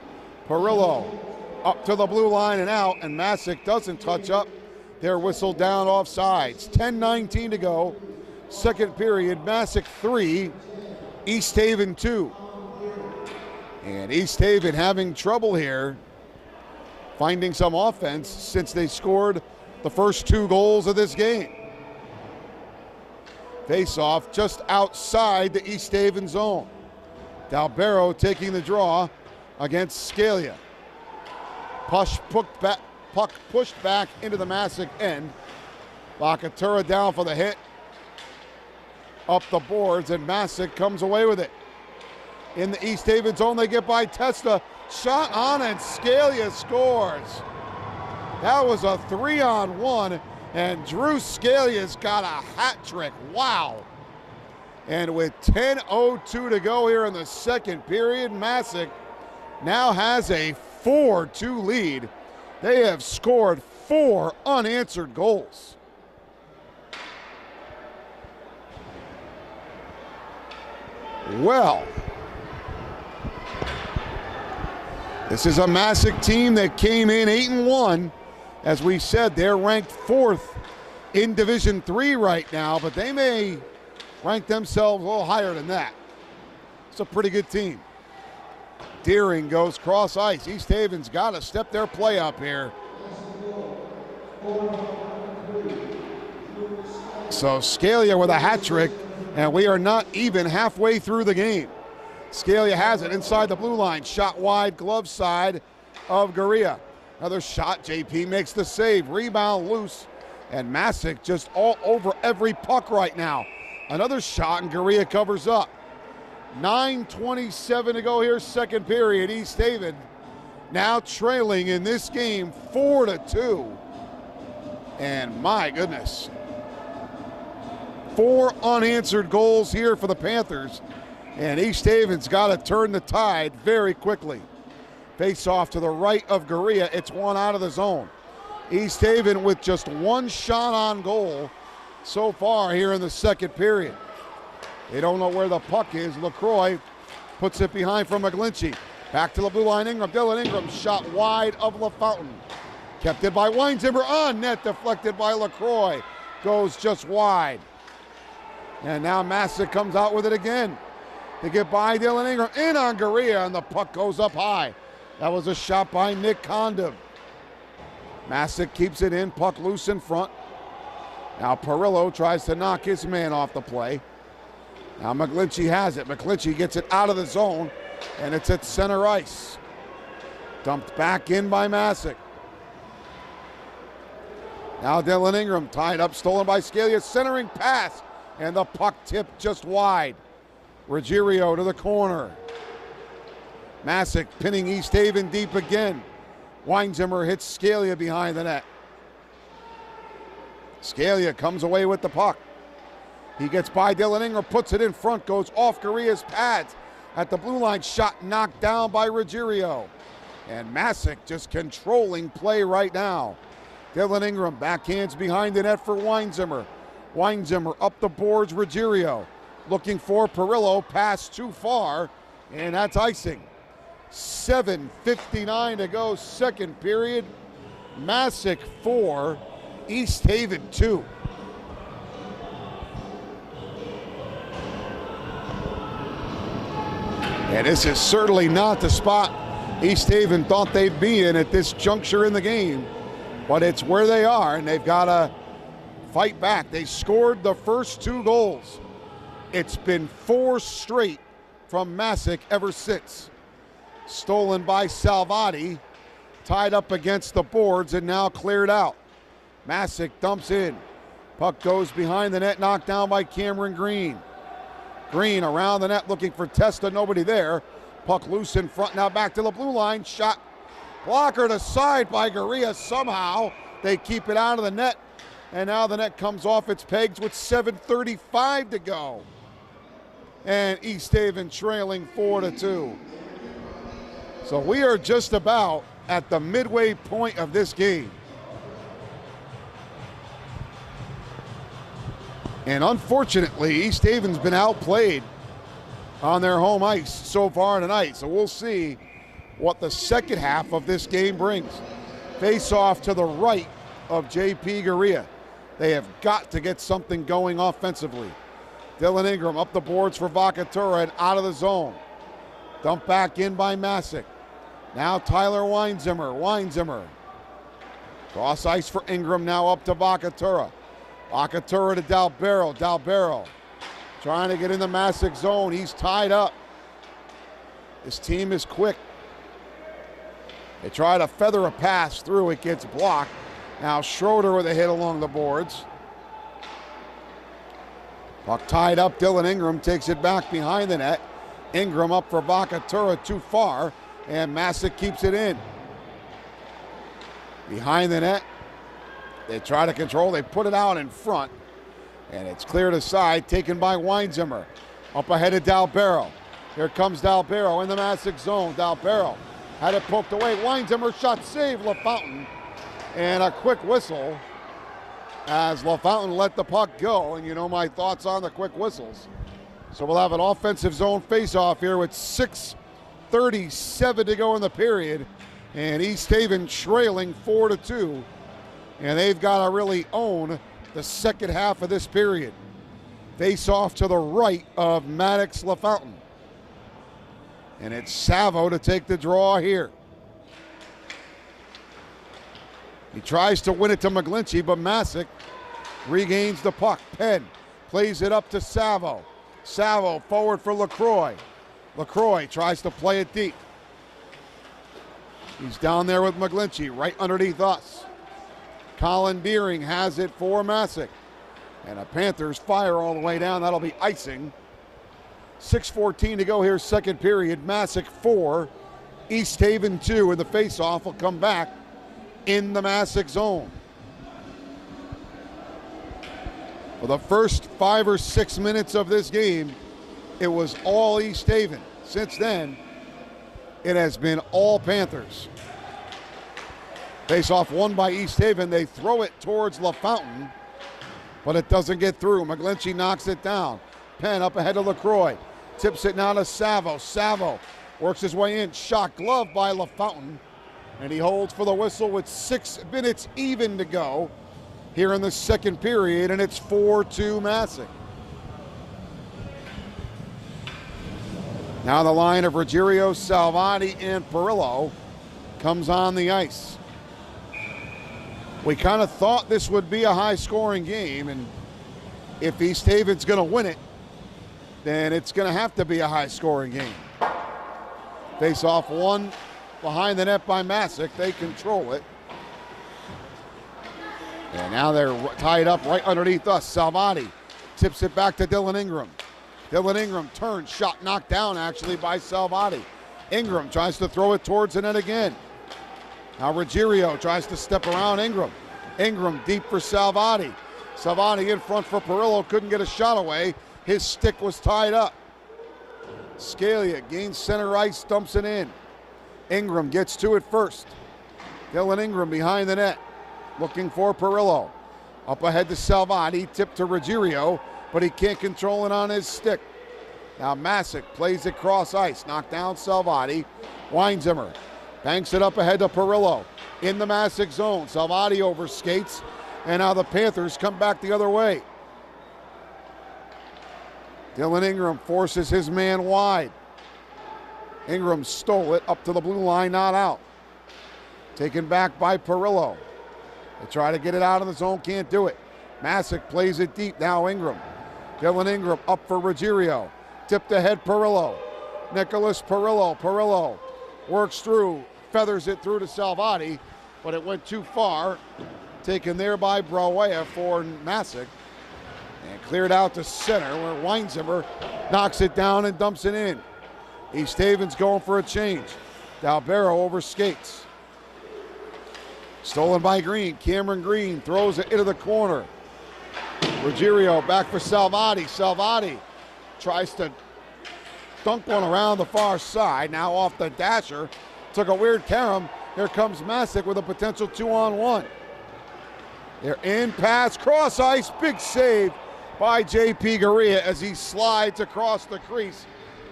Perillo up to the blue line and out, and Masuk doesn't touch up. They're whistled down offsides. 10:19 to go. Second period, Masuk 3, East Haven 2. And East Haven having trouble here finding some offense since they scored the first 2 goals of this game. Face-off just outside the East Haven zone. Dalbero taking the draw against Scalia. Puck pushed back into the Masuk end. Lakatura down for the hit. Up the boards, and Masuk comes away with it. In the East Haven zone, they get by Testa. Shot on, and Scalia scores. That was a 3-on-1, and Drew Scalia's got a hat trick. Wow. And with 10:02 to go here in the second period, Masuk now has a 4-2 lead. They have scored 4 unanswered goals. Well, this is a Masuk team that came in 8-1. As we said, they're ranked 4th in Division III right now, but they may rank themselves a little higher than that. It's a pretty good team. Deering goes cross ice. East Haven's got to step their play up here. So Scalia with a hat trick, and we are not even halfway through the game. Scalia has it inside the blue line. Shot wide, glove side of Garea. Another shot. JP makes the save. Rebound loose. And Masuk just all over every puck right now. Another shot, and Garea covers up. 9:27 to go here, second period. East Haven now trailing in this game 4-2. And my goodness, 4 unanswered goals here for the Panthers. And East Haven's got to turn the tide very quickly. Face off to the right of Garea. It's one out of the zone. East Haven with just 1 shot on goal so far here in the second period. They don't know where the puck is. LaCroix puts it behind from McGlinchey. Back to the blue line, Ingram. Dylan Ingram shot wide of LaFountain. Kept it by Weinzimmer on net, deflected by LaCroix. Goes just wide. And now Masuk comes out with it again. They get by Dylan Ingram, in on Garea, and the puck goes up high. That was a shot by Nick Condon. Masuk keeps it in, puck loose in front. Now Perillo tries to knock his man off the play. Now McGlinchey has it. McGlinchey gets it out of the zone, and it's at center ice. Dumped back in by Masuk. Now Dylan Ingram tied up, stolen by Scalia, centering pass, and the puck tipped just wide. Ruggiero to the corner. Masuk pinning East Haven deep again. Weinzimmer hits Scalia behind the net. Scalia comes away with the puck. He gets by Dylan Ingram, puts it in front, goes off Garea's pads. At the blue line, shot knocked down by Ruggiero. And Masuk just controlling play right now. Dylan Ingram backhands behind the net for Weinzimmer. Weinzimmer up the boards, Ruggiero. Looking for Perillo, pass too far, and that's icing. 7:59 to go, second period. Masuk 4, East Haven 2. And this is certainly not the spot East Haven thought they'd be in at this juncture in the game, but it's where they are, and they've got to fight back. They scored the first 2 goals. It's been 4 straight from Masuk ever since. Stolen by Salvati, tied up against the boards and now cleared out. Masuk dumps in. Puck goes behind the net, knocked down by Cameron Green. Green around the net looking for Testa, nobody there. Puck loose in front, now back to the blue line. Shot blocker to side by Garea. Somehow they keep it out of the net, and now the net comes off its pegs with 7:35 to go. And East Haven trailing 4-2. So we are just about at the midway point of this game. And unfortunately, East Haven's been outplayed on their home ice so far tonight. So we'll see what the second half of this game brings. Face off to the right of JP Garea. They have got to get something going offensively. Dylan Ingram up the boards for Vakatura and out of the zone. Dumped back in by Masuk. Now Tyler Weinzimmer. Weinzimmer. Cross ice for Ingram, now up to Vakatura. Vakatura to Dalbero. Dalbero trying to get in the Masuk zone. He's tied up. This team is quick. They try to feather a pass through. It gets blocked. Now Schroeder with a hit along the boards. Puck tied up. Dylan Ingram takes it back behind the net. Ingram up for Vakatura, too far, and Masuk keeps it in. Behind the net. They try to control. They put it out in front, and it's cleared aside, taken by Weinzimmer. Up ahead of Dalbero. Here comes Dalbero in the Masuk zone. Dalbero had it poked away. Weinzimmer shot save LaFountain, and a quick whistle as LaFountain let the puck go. And you know my thoughts on the quick whistles. So we'll have an offensive zone face-off here with 6:37 to go in the period, and East Haven trailing 4-2. And they've got to really own the second half of this period. Face off to the right of Maddox LaFountain. And it's Savo to take the draw here. He tries to win it to McGlinchey, but Masuk regains the puck. Penn plays it up to Savo. Savo forward for LaCroix. LaCroix tries to play it deep. He's down there with McGlinchey right underneath us. Colin Deering has it for Masuk. And the Panthers fire all the way down. That'll be icing. 6:14 to go here, second period. Masuk 4, East Haven 2, and the face-off will come back in the Masuk zone. For the first 5 or 6 minutes of this game, it was all East Haven. Since then, it has been all Panthers. Face-off won by East Haven. They throw it towards LaFountain, but it doesn't get through. McGlinchey knocks it down. Penn up ahead of LaCroix. Tips it now to Savo. Savo works his way in. Shot glove by LaFountain, and he holds for the whistle with 6 minutes even to go here in the second period, and it's 4-2 Masuk. Now the line of Ruggiero, Salvati, and Perillo comes on the ice. We kind of thought this would be a high-scoring game, and if East Haven's going to win it, then it's going to have to be a high-scoring game. Face-off won behind the net by Masuk. They control it. And now they're tied up right underneath us. Salvati tips it back to Dylan Ingram. Dylan Ingram turns, shot knocked down actually by Salvati. Ingram tries to throw it towards the net again. Now Ruggiero tries to step around Ingram. Ingram deep for Salvati. Salvati in front for Perillo, couldn't get a shot away. His stick was tied up. Scalia gains center ice, dumps it in. Ingram gets to it first. Dylan Ingram behind the net, looking for Perillo. Up ahead to Salvati, tipped to Ruggiero, but he can't control it on his stick. Now Masuk plays it cross ice, knocked down Salvati. Weinzimmer banks it up ahead to Perillo. In the Masuk zone, Salvati overskates, and now the Panthers come back the other way. Dylan Ingram forces his man wide. Ingram stole it up to the blue line, not out. Taken back by Perillo. They try to get it out of the zone, can't do it. Masuk plays it deep, now Ingram. Dylan Ingram up for Ruggiero. Tipped ahead Perillo. Nicholas Perillo. Perillo works through, feathers it through to Salvati, but it went too far. Taken there by Brawea for Masuk. And cleared out to center where Weinzimmer knocks it down and dumps it in. East Haven's going for a change. Dalbero overskates. Stolen by Green. Cameron Green throws it into the corner. Ruggiero back for Salvati. Salvati tries to dunk one around the far side. Now off the dasher. Took a weird carom. Here comes Masuk with a potential 2-on-1. They're in, pass, cross ice, big save by J.P. Garea as he slides across the crease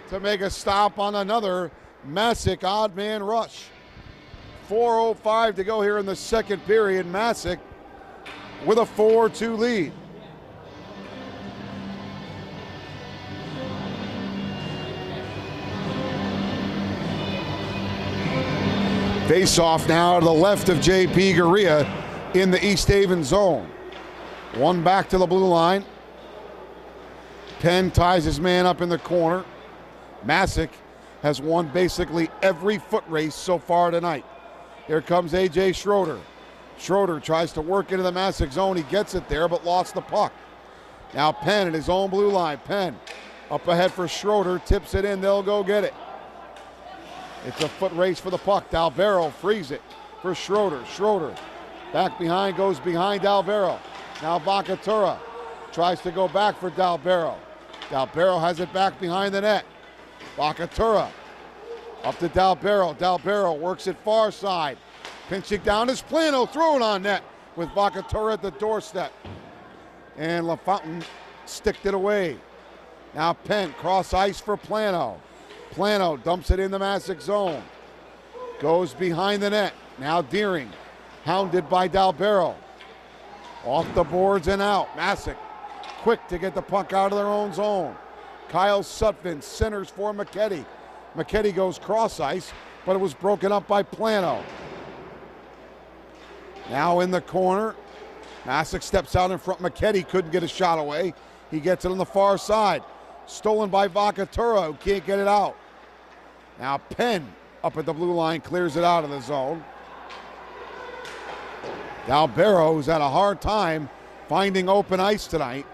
to make a stop on another Masuk odd man rush. 4:05 to go here in the second period. Masuk with a 4-2 lead. Face off now to the left of J.P. Garea in the East Haven zone. One back to the blue line. Penn ties his man up in the corner. Masuk has won basically every foot race so far tonight. Here comes A.J. Schroeder. Schroeder tries to work into the Masuk zone. He gets it there, but lost the puck. Now Penn at his own blue line. Penn up ahead for Schroeder. Tips it in. They'll go get it. It's a foot race for the puck. Dalbero frees it for Schroeder. Schroeder back behind, goes behind Dalbero. Now Vakatura tries to go back for Dalbero. Dalbero has it back behind the net. Vakatura up to Dalbero. Dalbero works it far side. Pinching down is Plano, thrown on net with Vakatura at the doorstep. And LaFountain sticked it away. Now Penn, cross ice for Plano. Plano dumps it in the Masuk zone. Goes behind the net. Now Deering, hounded by Dalbero. Off the boards and out. Masuk quick to get the puck out of their own zone. Kyle Sutphin centers for McKetty. McKetty goes cross ice, but it was broken up by Plano. Now in the corner. Masuk steps out in front. McKetty couldn't get a shot away. He gets it on the far side. Stolen by Vakatura, who can't get it out. Now Penn up at the blue line clears it out of the zone. Dalbero, who's had a hard time finding open ice tonight.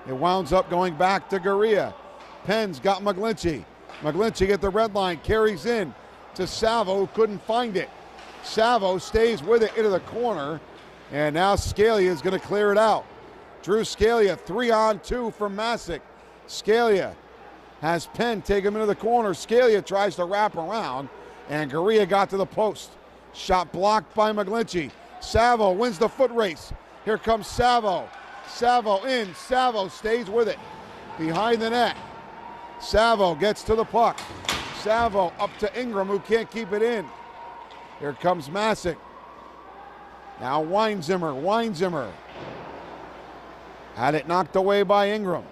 It wounds up going back to Garea. Penn's got McGlinchey. McGlinchey at the red line, carries in to Savo, who couldn't find it. Savo stays with it into the corner, and now Scalia is going to clear it out. Drew Scalia, 3-on-2 from Masuk. Scalia has Penn take him into the corner. Scalia tries to wrap around, and Garea got to the post. Shot blocked by McGlinchey. Savo wins the foot race. Here comes Savo. Savo in. Savo stays with it. Behind the net. Savo gets to the puck. Savo up to Ingram, who can't keep it in. Here comes Masuk. Now Weinzimmer. Weinzimmer had it knocked away by Ingram.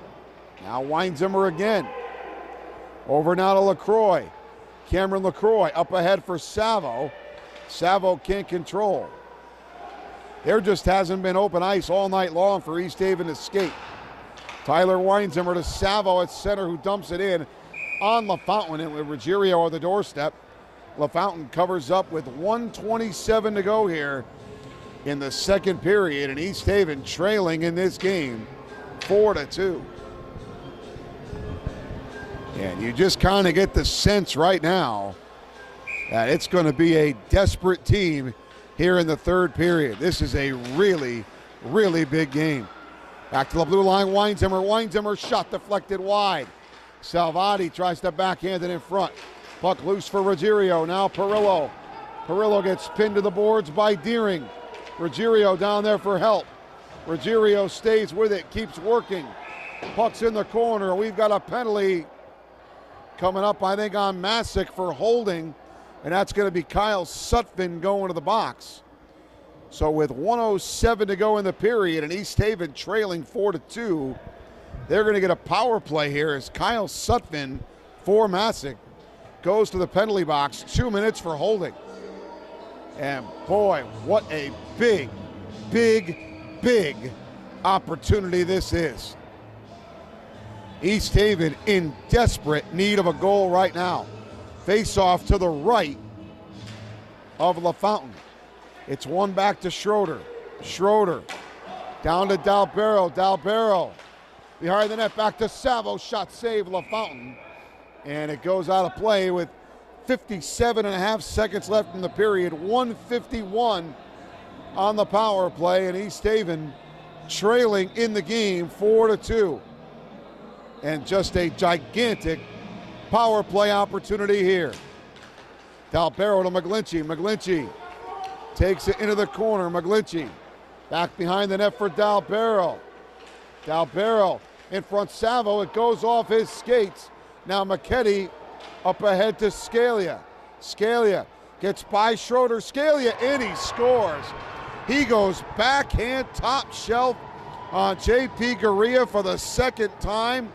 Now Weinzimmer again. Over now to LaCroix. Cameron LaCroix up ahead for Savo. Savo can't control. There just hasn't been open ice all night long for East Haven to skate. Tyler Weinzimmer to Savo at center, who dumps it in on LaFountain, and with Ruggiero on the doorstep. LaFountain covers up with 1:27 to go here in the second period, and East Haven trailing in this game 4-2. And you just kind of get the sense right now that it's going to be a desperate team here in the third period. This is a really, really big game. Back to the blue line, Weinzimmer. Weinzimmer shot deflected wide. Salvati tries to backhand it in front. Puck loose for Ruggiero. Now Perillo. Perillo gets pinned to the boards by Deering. Ruggiero down there for help. Ruggiero stays with it, keeps working. Puck's in the corner. We've got a penalty coming up, I think, on Masuk for holding, and that's going to be Kyle Sutphin going to the box. So with 1:07 to go in the period and East Haven trailing 4-2, they're going to get a power play here as Kyle Sutphin for Masuk goes to the penalty box. 2 minutes for holding. And boy, what a big, big, big opportunity this is. East Haven in desperate need of a goal right now. Face off to the right of LaFountain. It's one back to Schroeder. Schroeder down to Dalbero. Dalbero behind the net, back to Savo. Shot save LaFountain. And it goes out of play with 57.5 seconds left in the period. 1:51 on the power play, and East Haven trailing in the game 4-2. And just a gigantic power play opportunity here. Dalbero to McGlinchey. McGlinchey takes it into the corner. McGlinchey back behind the net for Dalbero. Dalbero in front. Savo. It goes off his skates. Now McKetty up ahead to Scalia. Scalia gets by Schroeder. Scalia in, he scores. He goes backhand top shelf on J.P. Garea for the second time.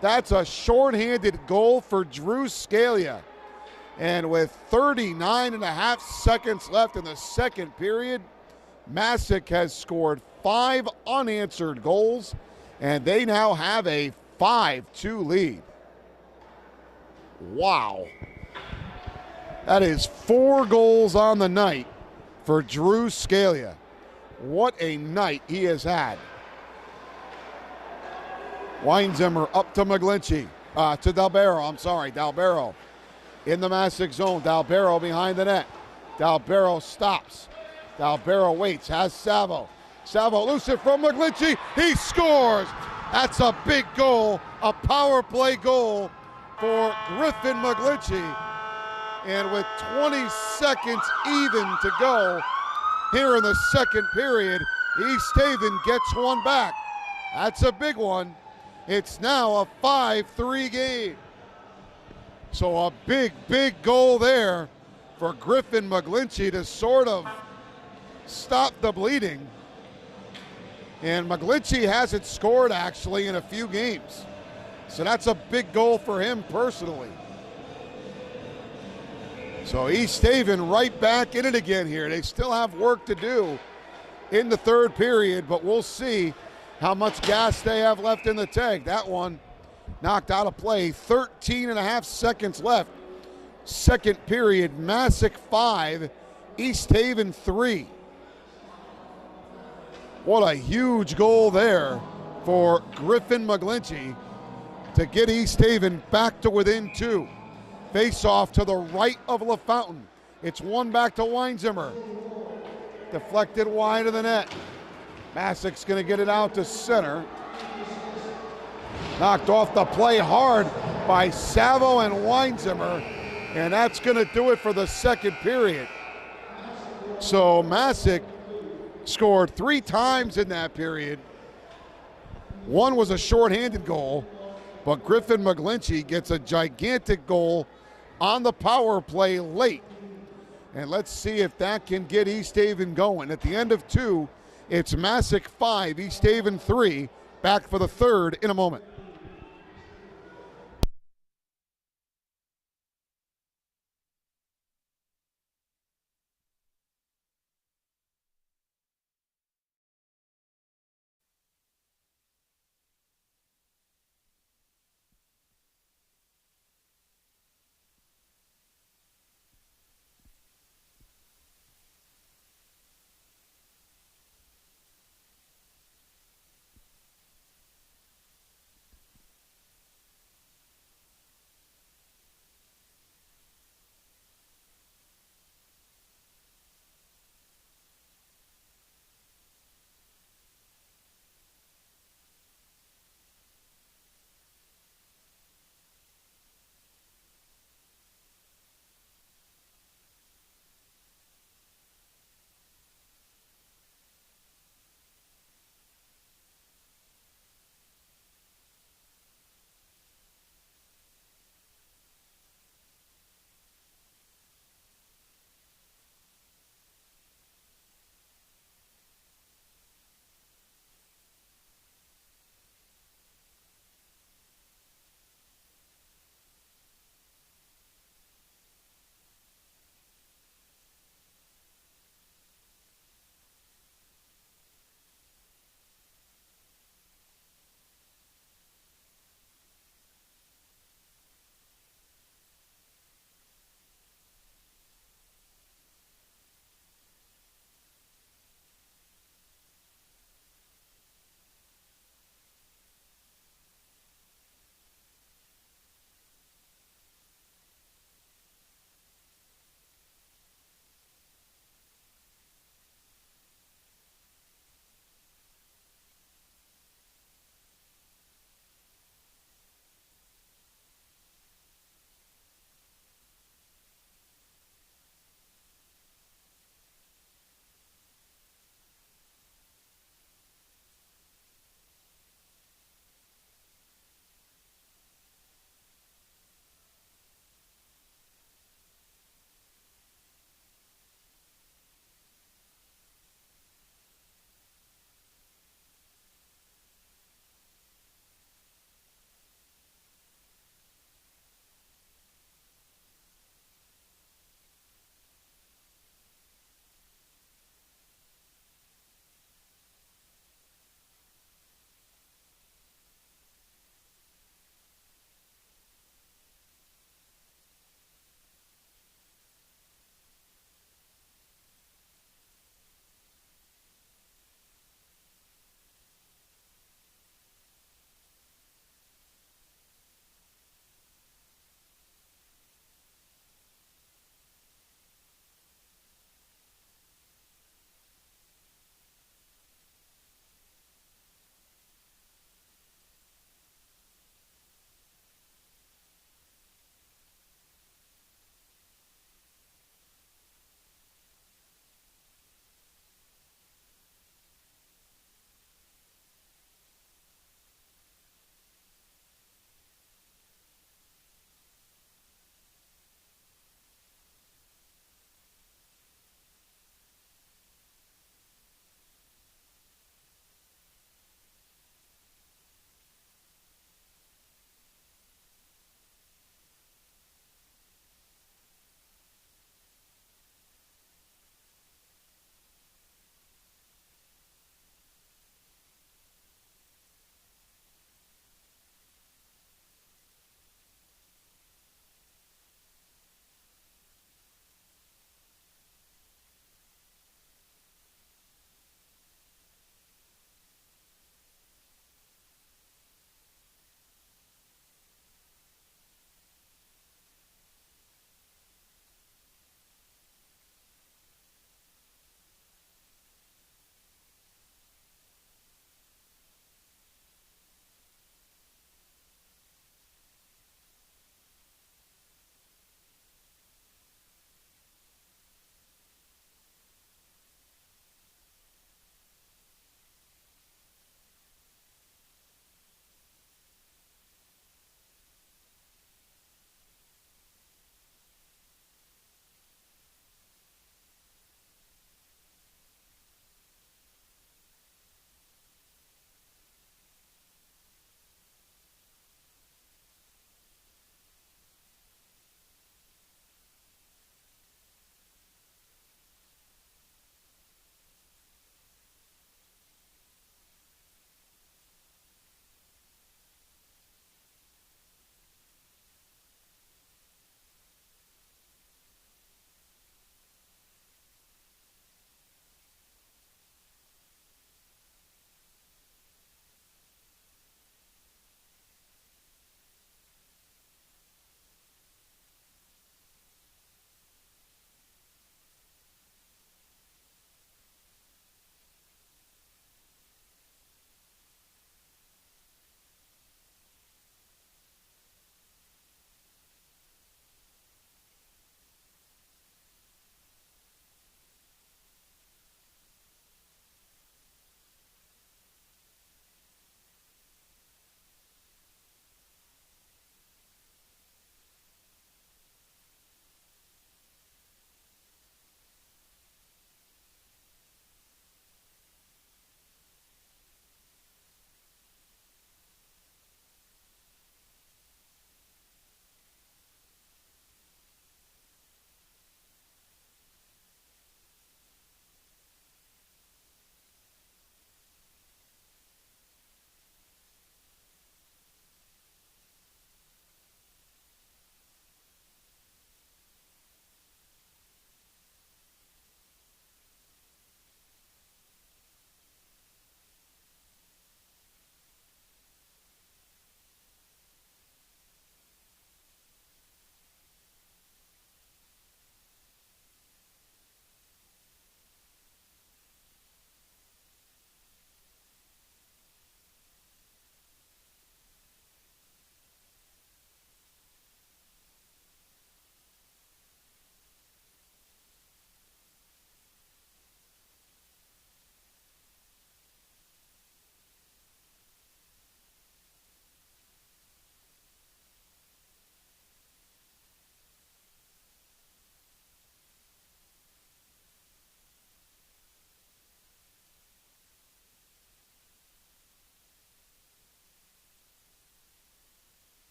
That's a shorthanded goal for Drew Scalia. And with 39.5 seconds left in the second period, Masuk has scored 5 unanswered goals, and they now have a 5-2 lead. Wow. That is 4 goals on the night for Drew Scalia. What a night he has had. Weinzimmer up to McGlinchey, to Dalbero, Dalbero in the Masuk zone. Dalbero behind the net. Dalbero stops. Dalbero waits, has Savo. Savo loose it from McGlinchey, he scores! That's a big goal, a power play goal for Griffin McGlinchey. And with 20 seconds even to go here in the second period, East Haven gets one back. That's a big one. It's now a 5-3 game. So a big, big goal there for Griffin McGlinchey to sort of stop the bleeding. And McGlinchey hasn't scored actually in a few games. So that's a big goal for him personally. So East Haven right back in it again here. They still have work to do in the third period, but we'll see how much gas they have left in the tank. That one knocked out of play. 13.5 seconds left. Second period, Masuk 5, East Haven 3. What a huge goal there for Griffin McGlinchey to get East Haven back to within 2. Face off to the right of LaFountain. It's one back to Weinzimmer. Deflected wide of the net. Masuk's going to get it out to center. Knocked off the play hard by Savo and Weinzimmer. And that's going to do it for the second period. So Masuk scored 3 times in that period. One was a shorthanded goal, but Griffin McGlinchey gets a gigantic goal on the power play late. And let's see if that can get East Haven going. At the end of 2, it's Masuk 5, East Haven 3. Back for the third in a moment.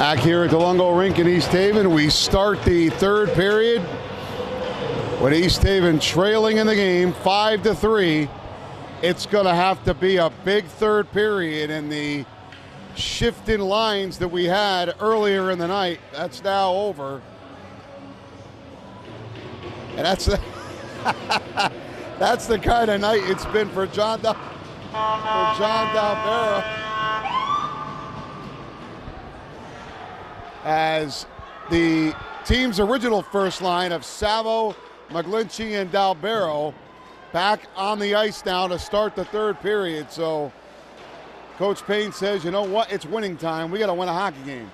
Back here at the Lungo Rink in East Haven, we start the third period with East Haven trailing in the game 5-3. It's going to have to be a big third period, and the shift in lines that we had earlier in the night, that's now over. And that's the that's the kind of night it's been for John Dalbera. As the team's original first line of Savo, McGlinchey, and Dalbero back on the ice now to start the third period. So Coach Payne says, you know what, it's winning time. We got to win a hockey game.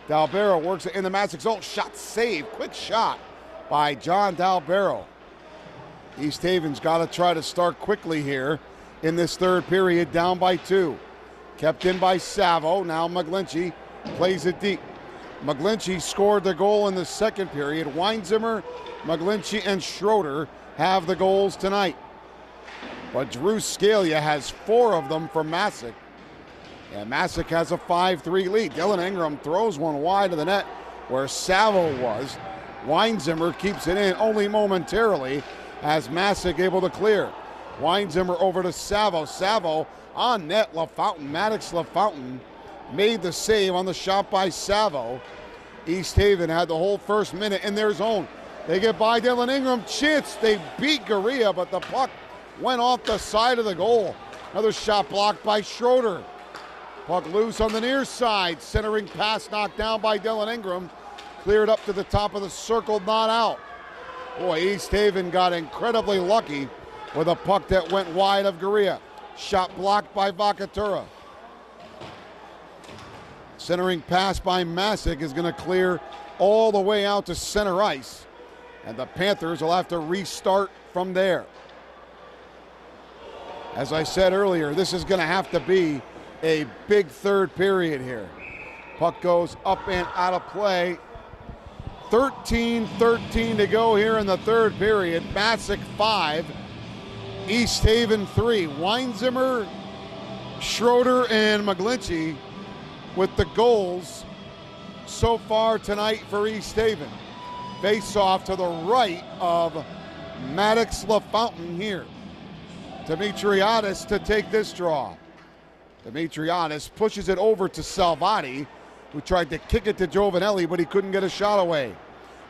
Dalbero works it in the Masuk zone. Shot save, quick shot by John Dalbero. East Haven's got to try to start quickly here in this third period, down by 2. Kept in by Savo. Now McGlinchey plays it deep. McGlinchey scored the goal in the second period. Weinzimmer, McGlinchey, and Schroeder have the goals tonight. But Drew Scalia has 4 of them for Masuk. And Masuk has a 5-3 lead. Dylan Ingram throws one wide of the net where Savo was. Weinzimmer keeps it in only momentarily as Masuk able to clear. Weinzimmer over to Savo. Savo on net. LaFountain, Maddox LaFountain made the save on the shot by Savo. East Haven had the whole first minute in their zone. They get by Dylan Ingram. Chance, they beat Garea, but the puck went off the side of the goal. Another shot blocked by Schroeder. Puck loose on the near side. Centering pass knocked down by Dylan Ingram. Cleared up to the top of the circle, not out. Boy, East Haven got incredibly lucky with a puck that went wide of Garea. Shot blocked by Vakatura. Centering pass by Masuk is going to clear all the way out to center ice. And the Panthers will have to restart from there. As I said earlier, this is going to have to be a big third period here. Puck goes up and out of play. 13-13 to go here in the third period. Masuk 5, East Haven 3. Weinzimmer, Schroeder, and McGlinchey with the goals so far tonight for East Haven. Face off to the right of Maddox LaFountain here. Dimitriadis to take this draw. Dimitriadis pushes it over to Salvati, who tried to kick it to Giovanelli, but he couldn't get a shot away.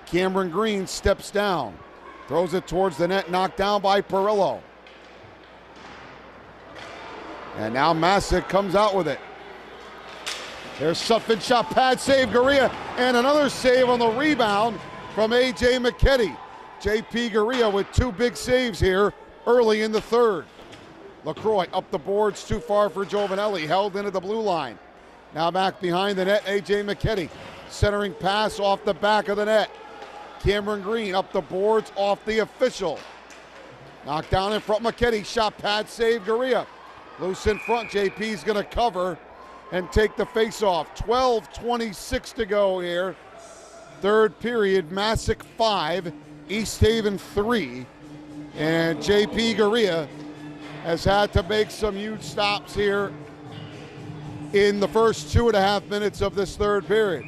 Cameron Green steps down, throws it towards the net, knocked down by Perillo. And now Masuk comes out with it. There's Sutphin shot, pad save, Garea, and another save on the rebound from A.J. McKetty. J.P. Garea with 2 big saves here early in the third. LaCroix up the boards, too far for Giovanelli, held into the blue line. Now back behind the net, A.J. McKetty. Centering pass off the back of the net. Cameron Green up the boards off the official. Knocked down in front, McKetty, shot, pad save, Garea. Loose in front, JP's gonna cover and take the face-off. 12:26 to go here. Third period, Masuk 5, East Haven 3. And JP Garea has had to make some huge stops here in the first 2.5 minutes of this third period.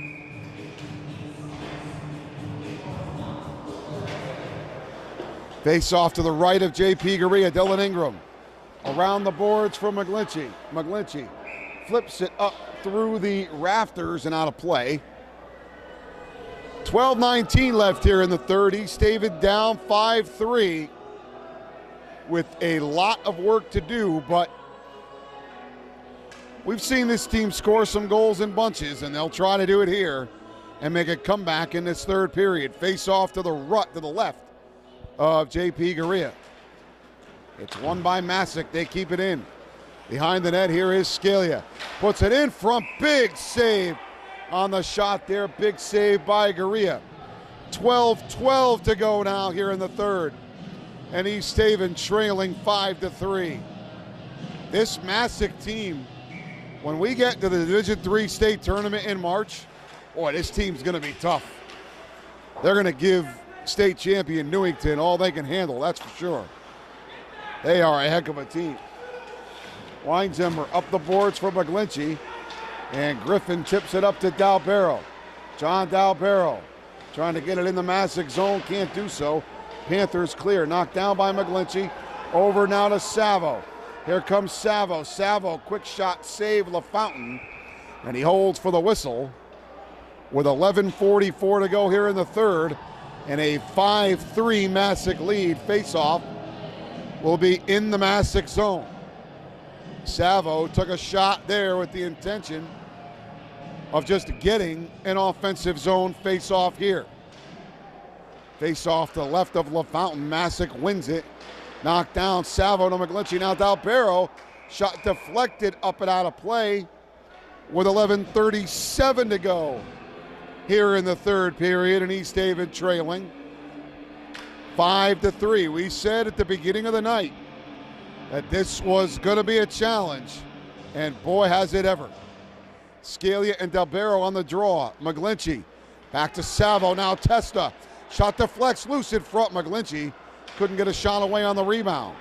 Face off to the right of JP Garea, Dylan Ingram. Around the boards for McGlinchey. McGlinchey flips it up through the rafters and out of play. 12:19 left here in the third. East Haven down 5-3 with a lot of work to do, but we've seen this team score some goals in bunches, and they'll try to do it here and make a comeback in this third period. Face off to the left of JP Garea. It's won by Masuk. They keep it in. Behind the net here is Scalia. Puts it in front. Big save on the shot there. Big save by Garea. 12-12 to go now here in the third. And East Haven trailing 5-3. This Masuk team, when we get to the Division III state tournament in March, boy, this team's going to be tough. They're going to give state champion Newington all they can handle, that's for sure. They are a heck of a team. Weinzimmer up the boards for McGlinchey. And Griffin tips it up to Dalbero. John Dalbero trying to get it in the Masuk zone, can't do so. Panthers clear, knocked down by McGlinchey. Over now to Savo. Here comes Savo. Savo, quick shot save LaFountain. And he holds for the whistle with 11:44 to go here in the third. And a 5-3 Masuk lead. Face-off will be in the Masuk zone. Savo took a shot there with the intention of just getting an offensive zone face-off here. Face-off to the left of LaFountain. Masuk wins it. Knocked down. Savo to McGlinchey. Now Dalbero. Shot deflected up and out of play with 11:37 to go here in the third period, and East Haven trailing 5-3. We said at the beginning of the night that this was going to be a challenge, and boy has it ever. Scalia and Dalbero on the draw. McGlinchey back to Savo. Now Testa. Shot deflects loose in front. McGlinchey couldn't get a shot away on the rebound.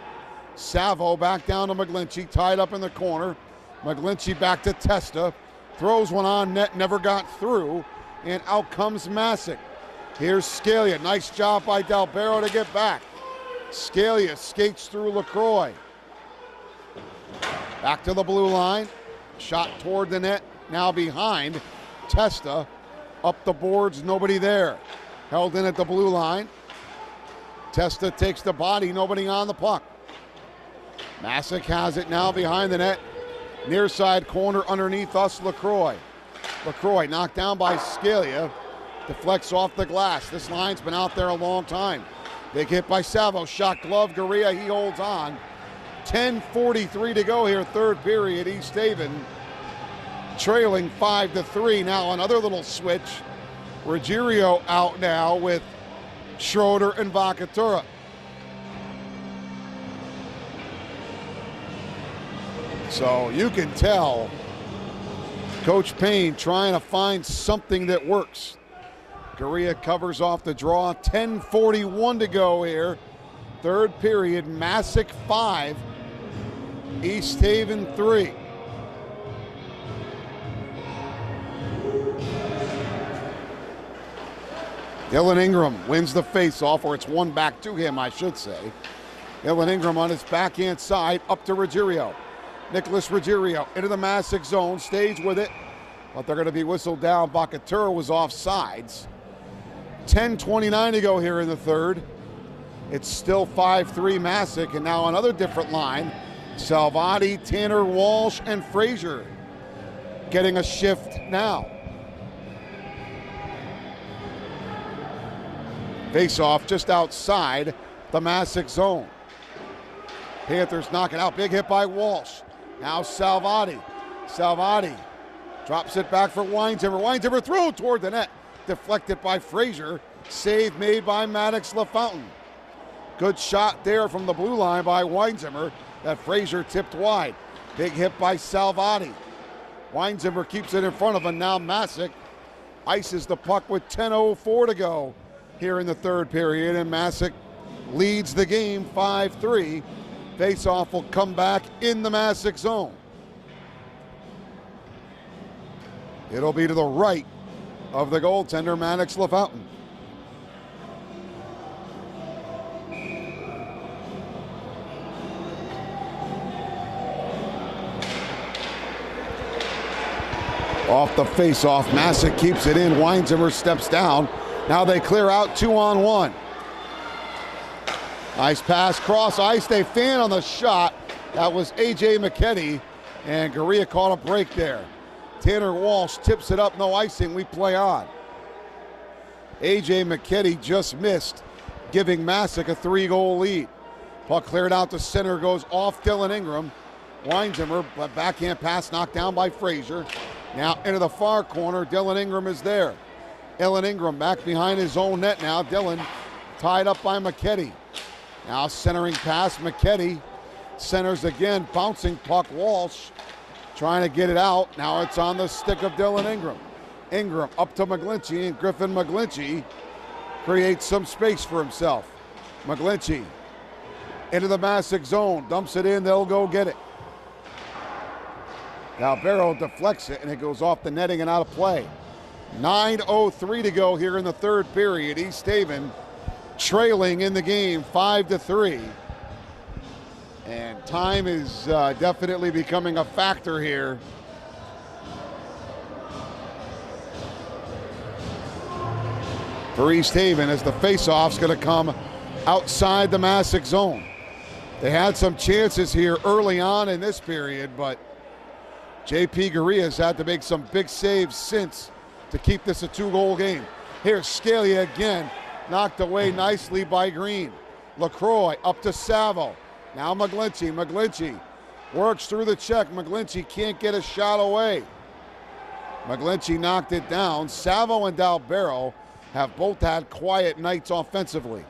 Savo back down to McGlinchey, tied up in the corner. McGlinchey back to Testa. Throws one on net, never got through. And out comes Masuk. Here's Scalia. Nice job by Dalbero to get back. Scalia skates through LaCroix. Back to the blue line. Shot toward the net. Now behind. Testa. Up the boards. Nobody there. Held in at the blue line. Testa takes the body. Nobody on the puck. Masuk has it now behind the net. Near side corner underneath us, LaCroix. LaCroix knocked down by Scalia. Deflects off the glass. This line's been out there a long time. Big hit by Savo. Shot glove. Garea, he holds on. 10:43 to go here, third period. East Haven trailing 5-3. Now another little switch. Ruggiero out now with Schroeder and Vacatura. So you can tell Coach Payne trying to find something that works. Garea covers off the draw. 10:41 to go here. Third period, Masuk 5, East Haven 3. Dylan Ingram wins the face-off, or it's one back to him, I should say. Dylan Ingram on his backhand side, up to Ruggiero. Nicholas Ruggiero into the Masuk zone, stays with it, but they're going to be whistled down. Vacatura was off sides. 10:29 to go here in the third. It's still 5-3 Masuk, and now another different line. Salvati, Tanner Walsh, and Frazier getting a shift now. Face-off just outside the Masuk zone. Panthers knock it out. Big hit by Walsh. Now Salvati. Salvati drops it back for Weinzimmer. Weinzimmer throw toward the net. Deflected by Frazier. Save made by Maddox LaFountain. Good shot there from the blue line by Weinzimmer that Frazier tipped wide. Big hit by Salvati. Weinzimmer keeps it in front of him. Now Masuk ices the puck with 10:04 to go here in the third period, and Masuk leads the game 5-3. Face-off will come back in the Masuk zone. It'll be to the right of the goaltender, Maddox LaFountain. Off the face-off, Masuk keeps it in. Weinzimmer steps down. Now they clear out 2-on-1. Nice pass, cross ice. They fan on the shot. That was A.J. McKinney, and Garea caught a break there. Tanner Walsh tips it up, no icing, we play on. A.J. McKinney just missed, giving Masuk a 3-goal lead. Puck cleared out to center, goes off Dylan Ingram. Weinzimmer, but backhand pass knocked down by Frazier. Now into the far corner, Dylan Ingram is there. Dylan Ingram back behind his own net now. Dylan tied up by McKinney. Now centering pass, McKinney centers again, bouncing puck, Walsh trying to get it out. Now it's on the stick of Dylan Ingram. Ingram up to McGlinchey, and Griffin McGlinchey creates some space for himself. McGlinchey into the Masuk zone, dumps it in, they'll go get it. Dalbero deflects it, and it goes off the netting and out of play. 9:03 to go here in the third period. East Haven trailing in the game 5-3. And time is definitely becoming a factor here. For East Haven, as the faceoff's going to come outside the Masuk zone. They had some chances here early on in this period, but J.P. Garia's had to make some big saves since to keep this a 2-goal game. Here's Scalia again, knocked away nicely by Green. LaCroix up to Savo. Now McGlinchey. McGlinchey works through the check. McGlinchey can't get a shot away. McGlinchey knocked it down. Savo and Dalbero have both had quiet nights offensively.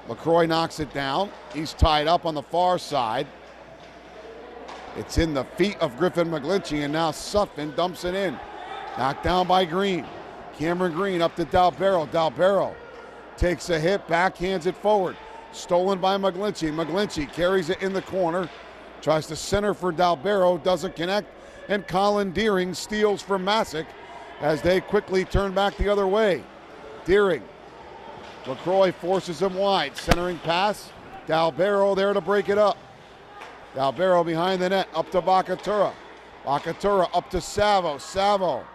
LaCroix knocks it down. He's tied up on the far side. It's in the feet of Griffin McGlinchey, and now Sutphin dumps it in. Knocked down by Green. Cameron Green up to Dalbero. Dalbero takes a hit, backhands it forward. Stolen by McGlinchey. McGlinchey carries it in the corner. Tries to center for Dalbero, doesn't connect. And Colin Deering steals from Masuk as they quickly turn back the other way. Deering. LaCroix forces him wide. Centering pass. Dalbero there to break it up. Dalbero behind the net, up to Bakatura. Bakatura up to Savo. Savo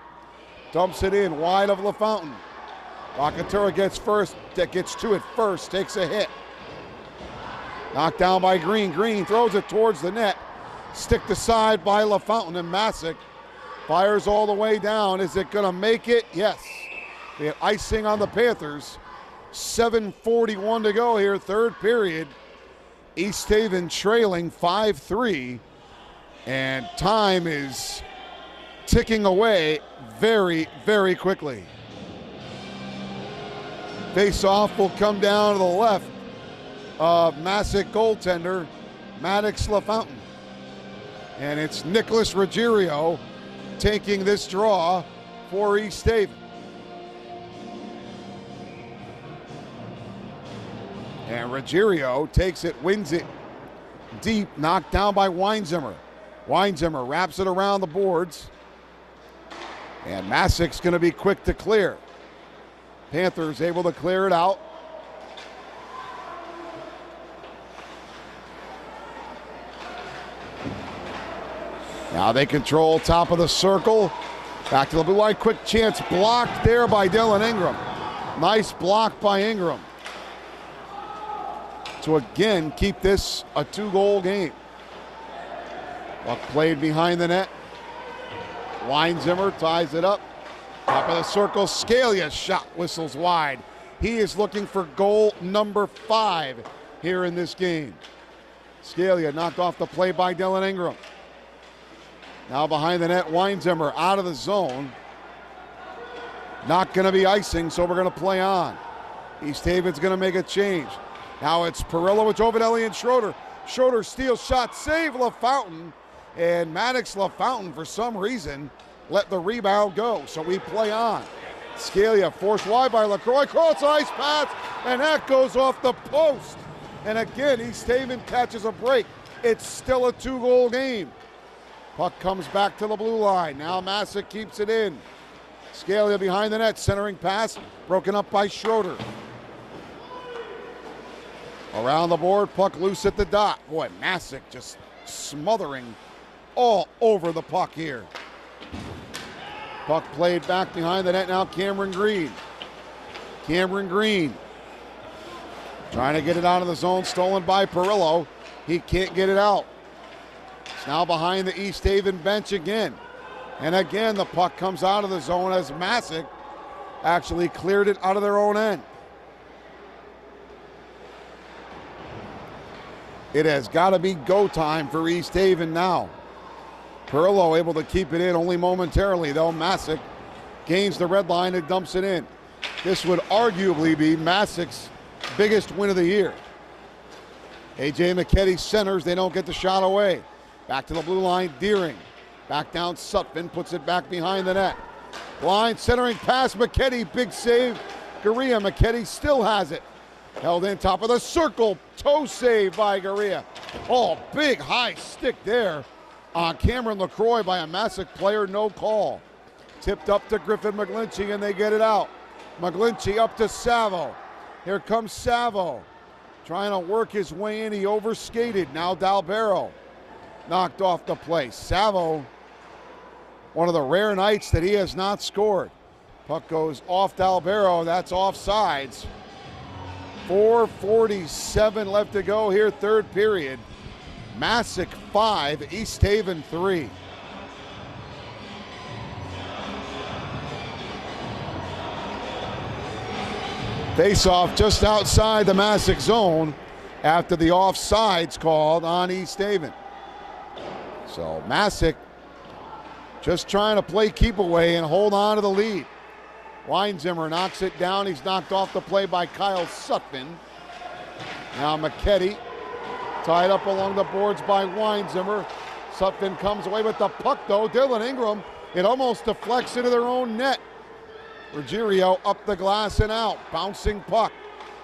dumps it in wide of LaFountain. Bakatura gets to it first, takes a hit. Knocked down by Green. Green throws it towards the net. Sticked aside by LaFountain, and Masuk fires all the way down. Is it gonna make it? Yes. We have icing on the Panthers. 7:41 to go here, third period. East Haven trailing 5-3, and time is ticking away very, very quickly. Face-off will come down to the left of Masuk goaltender Maddox LaFountain. And it's Nicholas Ruggiero taking this draw for East Haven. And Ruggiero takes it, wins it deep, knocked down by Weinzimmer. Weinzimmer wraps it around the boards. And Masuk's going to be quick to clear. Panthers able to clear it out. Now they control top of the circle. Back to the blue line. Quick chance blocked there by Dylan Ingram. Nice block by Ingram to again keep this a 2-goal game. Puck played behind the net. Weinzimmer ties it up. Top of the circle. Scalia's shot whistles wide. He is looking for goal number 5 here in this game. Scalia knocked off the play by Dylan Ingram. Now behind the net, Weinzimmer out of the zone. Not going to be icing, so we're going to play on. East Haven's going to make a change. Now it's Perillo, it's Ovidelli and Schroeder. Schroeder steals shot, save LaFountain. And Maddox LaFountain, for some reason, let the rebound go. So we play on. Scalia forced wide by LaCroix. Cross ice pass, and that goes off the post. And again, East Haven catches a break. It's still a 2-goal game. Puck comes back to the blue line. Now Masuk keeps it in. Scalia behind the net, centering pass, broken up by Schroeder. Around the board, puck loose at the dot. Boy, Masuk just smothering all over the puck here. Puck played back behind the net now, Cameron Green. Cameron Green trying to get it out of the zone, stolen by Perillo. He can't get it out. It's now behind the East Haven bench again. And again, the puck comes out of the zone as Masuk actually cleared it out of their own end. It has got to be go time for East Haven now. Perillo able to keep it in only momentarily, though. Masuk gains the red line and dumps it in. This would arguably be Masuk's biggest win of the year. A.J. McKetty centers. They don't get the shot away. Back to the blue line, Deering. Back down, Sutphin puts it back behind the net. Blind centering pass, McKetty, big save. Garia, McKetty still has it. Held in top of the circle, toe save by Garia. Oh, big high stick there on Cameron LaCroix by a Masuk player, no call. Tipped up to Griffin McGlinchey and they get it out. McGlinchey up to Savo. Here comes Savo. Trying to work his way in, he overskated. Now Dalbero knocked off the play. Savo, one of the rare nights that he has not scored. Puck goes off Dalbero, that's offsides. 4:47 left to go here, third period. Masuk 5, East Haven 3. Face-off just outside the Masuk zone after the offsides called on East Haven. So Masuk just trying to play keep away and hold on to the lead. Weinzimmer knocks it down. He's knocked off the play by Kyle Sutphin. Now McKetty tied up along the boards by Weinzimmer. Sutphin comes away with the puck though. Dylan Ingram, it almost deflects into their own net. Ruggiero up the glass and out. Bouncing puck.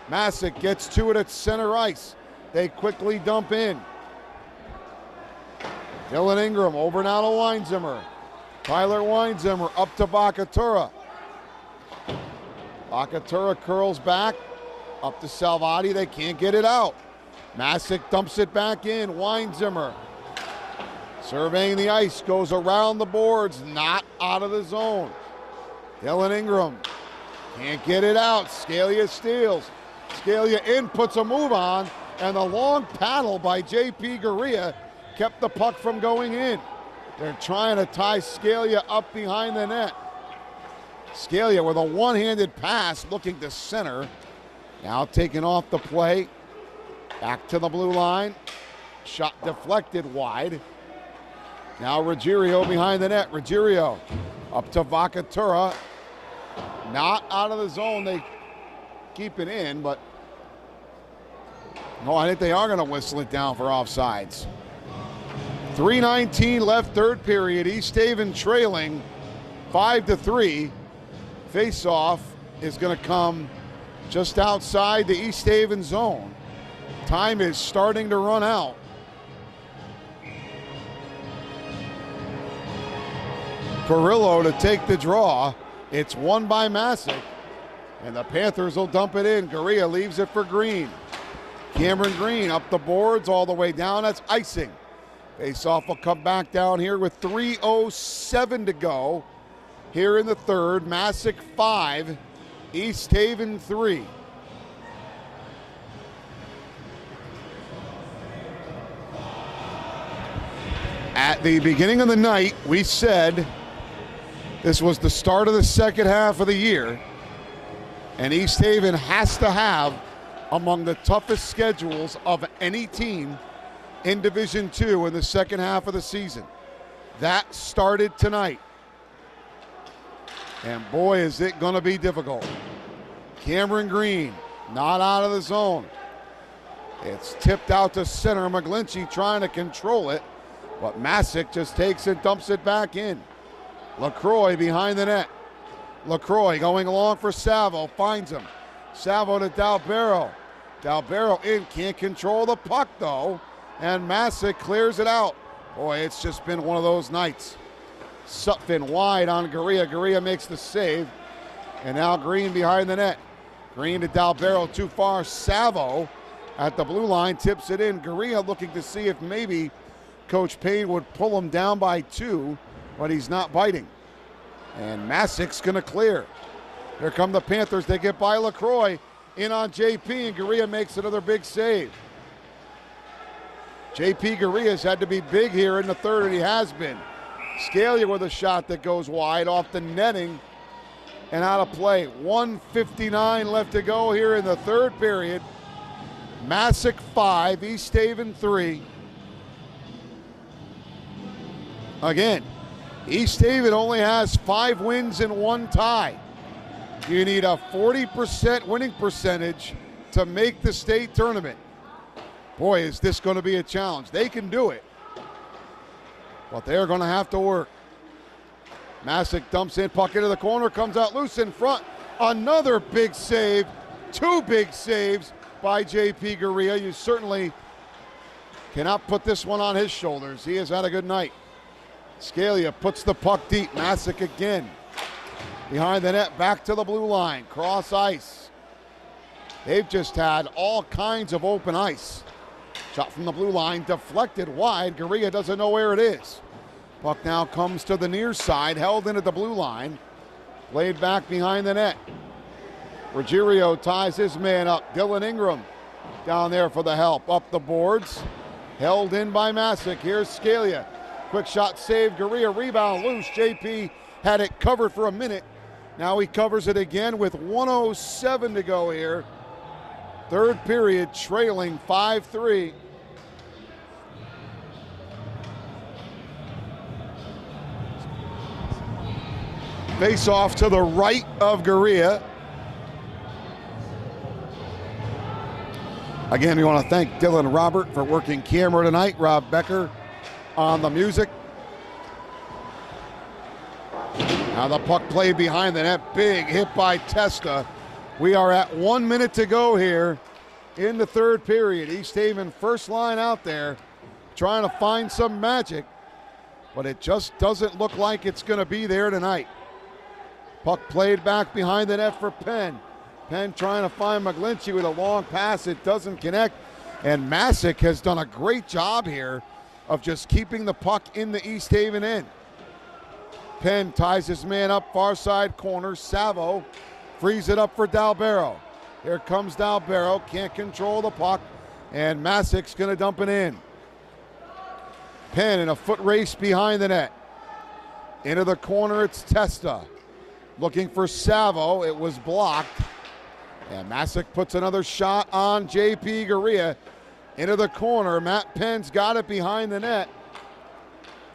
Masuk gets to it at center ice. They quickly dump in. Dylan Ingram over now to Weinzimmer. Tyler Weinzimmer up to Bakatura. Bakatura curls back. Up to Salvati. They can't get it out. Masuk dumps it back in. Weinzimmer surveying the ice. Goes around the boards. Not out of the zone. Dylan Ingram can't get it out. Scalia steals. Scalia in, puts a move on, and the long paddle by J.P. Garea kept the puck from going in. They're trying to tie Scalia up behind the net. Scalia with a one-handed pass looking to center. Now taking off the play. Back to the blue line. Shot deflected wide. Now Ruggiero behind the net. Ruggiero up to Vakatura. Not out of the zone. They keep it in, but no, I think they are going to whistle it down for offsides. 3:19 left, third period. East Haven trailing 5-3. Face-off is going to come just outside the East Haven zone. Time is starting to run out. Perillo to take the draw. It's won by Masuk, and the Panthers will dump it in. Garea leaves it for Green. Cameron Green up the boards all the way down. That's icing. Face-off will come back down here with 3:07 to go here in the third. Masuk 5, East Haven 3. At the beginning of the night, we said this was the start of the second half of the year, and East Haven has to have among the toughest schedules of any team in Division II in the second half of the season. That started tonight. And boy, is it going to be difficult. Cameron Green, not out of the zone. It's tipped out to center. McGlinchey trying to control it, but Masuk just takes it, dumps it back in. LaCroix behind the net. LaCroix going along for Savo, finds him. Savo to Dalbero. Dalbero in, can't control the puck though, and Masuk clears it out. Boy, it's just been one of those nights. Sutphin wide on Garea. Garea makes the save, and now Green behind the net. Green to Dalbero, too far. Savo at the blue line tips it in. Garea looking to see if maybe Coach Payne would pull him down by 2, but he's not biting. And Masuk's going to clear. Here come the Panthers. They get by LaCroix. In on JP, and Garea makes another big save. JP Garea's had to be big here in the third, and he has been. Scalia with a shot that goes wide off the netting and out of play. 1:59 left to go here in the third period. Masuk 5, East Haven 3. Again, East Haven only has 5 wins and 1 tie. You need a 40% winning percentage to make the state tournament. Boy, is this going to be a challenge. They can do it, but they're going to have to work. Masuk dumps in, puck into the corner, comes out loose in front. Another big save, 2 big saves by J.P. Garea. You certainly cannot put this one on his shoulders. He has had a good night. Scalia puts the puck deep. Masuk again. Behind the net, back to the blue line. Cross ice. They've just had all kinds of open ice. Shot from the blue line, deflected wide. Garea doesn't know where it is. Puck now comes to the near side, held into the blue line. Played back behind the net. Ruggiero ties his man up. Dylan Ingram down there for the help. Up the boards. Held in by Masuk. Here's Scalia. Quick shot save. Garea rebound loose. JP had it covered for a minute. Now he covers it again with 1:07 to go here. Third period, trailing 5-3. Face off to the right of Garea. Again, we want to thank Dylan Robert for working camera tonight. Rob Becker on the music. Now the puck played behind the net. Big hit by Testa. We are at 1 minute to go here in the third period. East Haven first line out there trying to find some magic, but it just doesn't look like it's going to be there tonight. Puck played back behind the net for Penn. Penn trying to find McGlinchey with a long pass. It doesn't connect. And Masuk has done a great job here of just keeping the puck in the East Haven end. Penn ties his man up, far side corner. Savo frees it up for Dalbero. Here comes Dalbero, can't control the puck, and Masuk's gonna dump it in. Penn in a foot race behind the net. Into the corner, it's Testa. Looking for Savo, it was blocked. And Masuk puts another shot on JP Garea. Into the corner, Matt Penn's got it behind the net.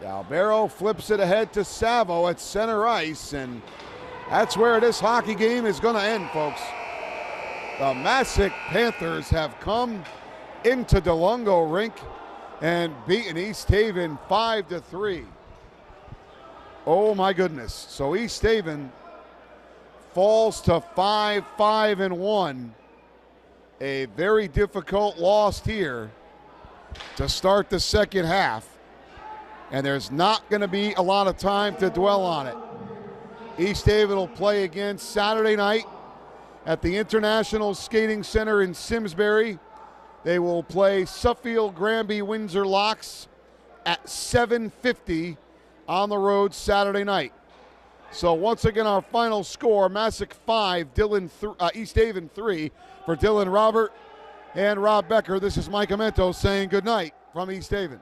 Dalbero flips it ahead to Savo at center ice, and that's where this hockey game is going to end, folks. The Masuk Panthers have come into DeLungo Rink and beaten East Haven 5-3. Oh my goodness. So East Haven falls to 5-5-1. A very difficult loss here to start the second half. And there's not going to be a lot of time to dwell on it. East Haven will play again Saturday night at the International Skating Center in Simsbury. They will play Suffield Granby Windsor Locks at 7:50 on the road Saturday night. So once again, our final score, Masuk 5, East Haven 3. For Dylan Robert and Rob Becker, this is Mike Amento saying good night from East Haven.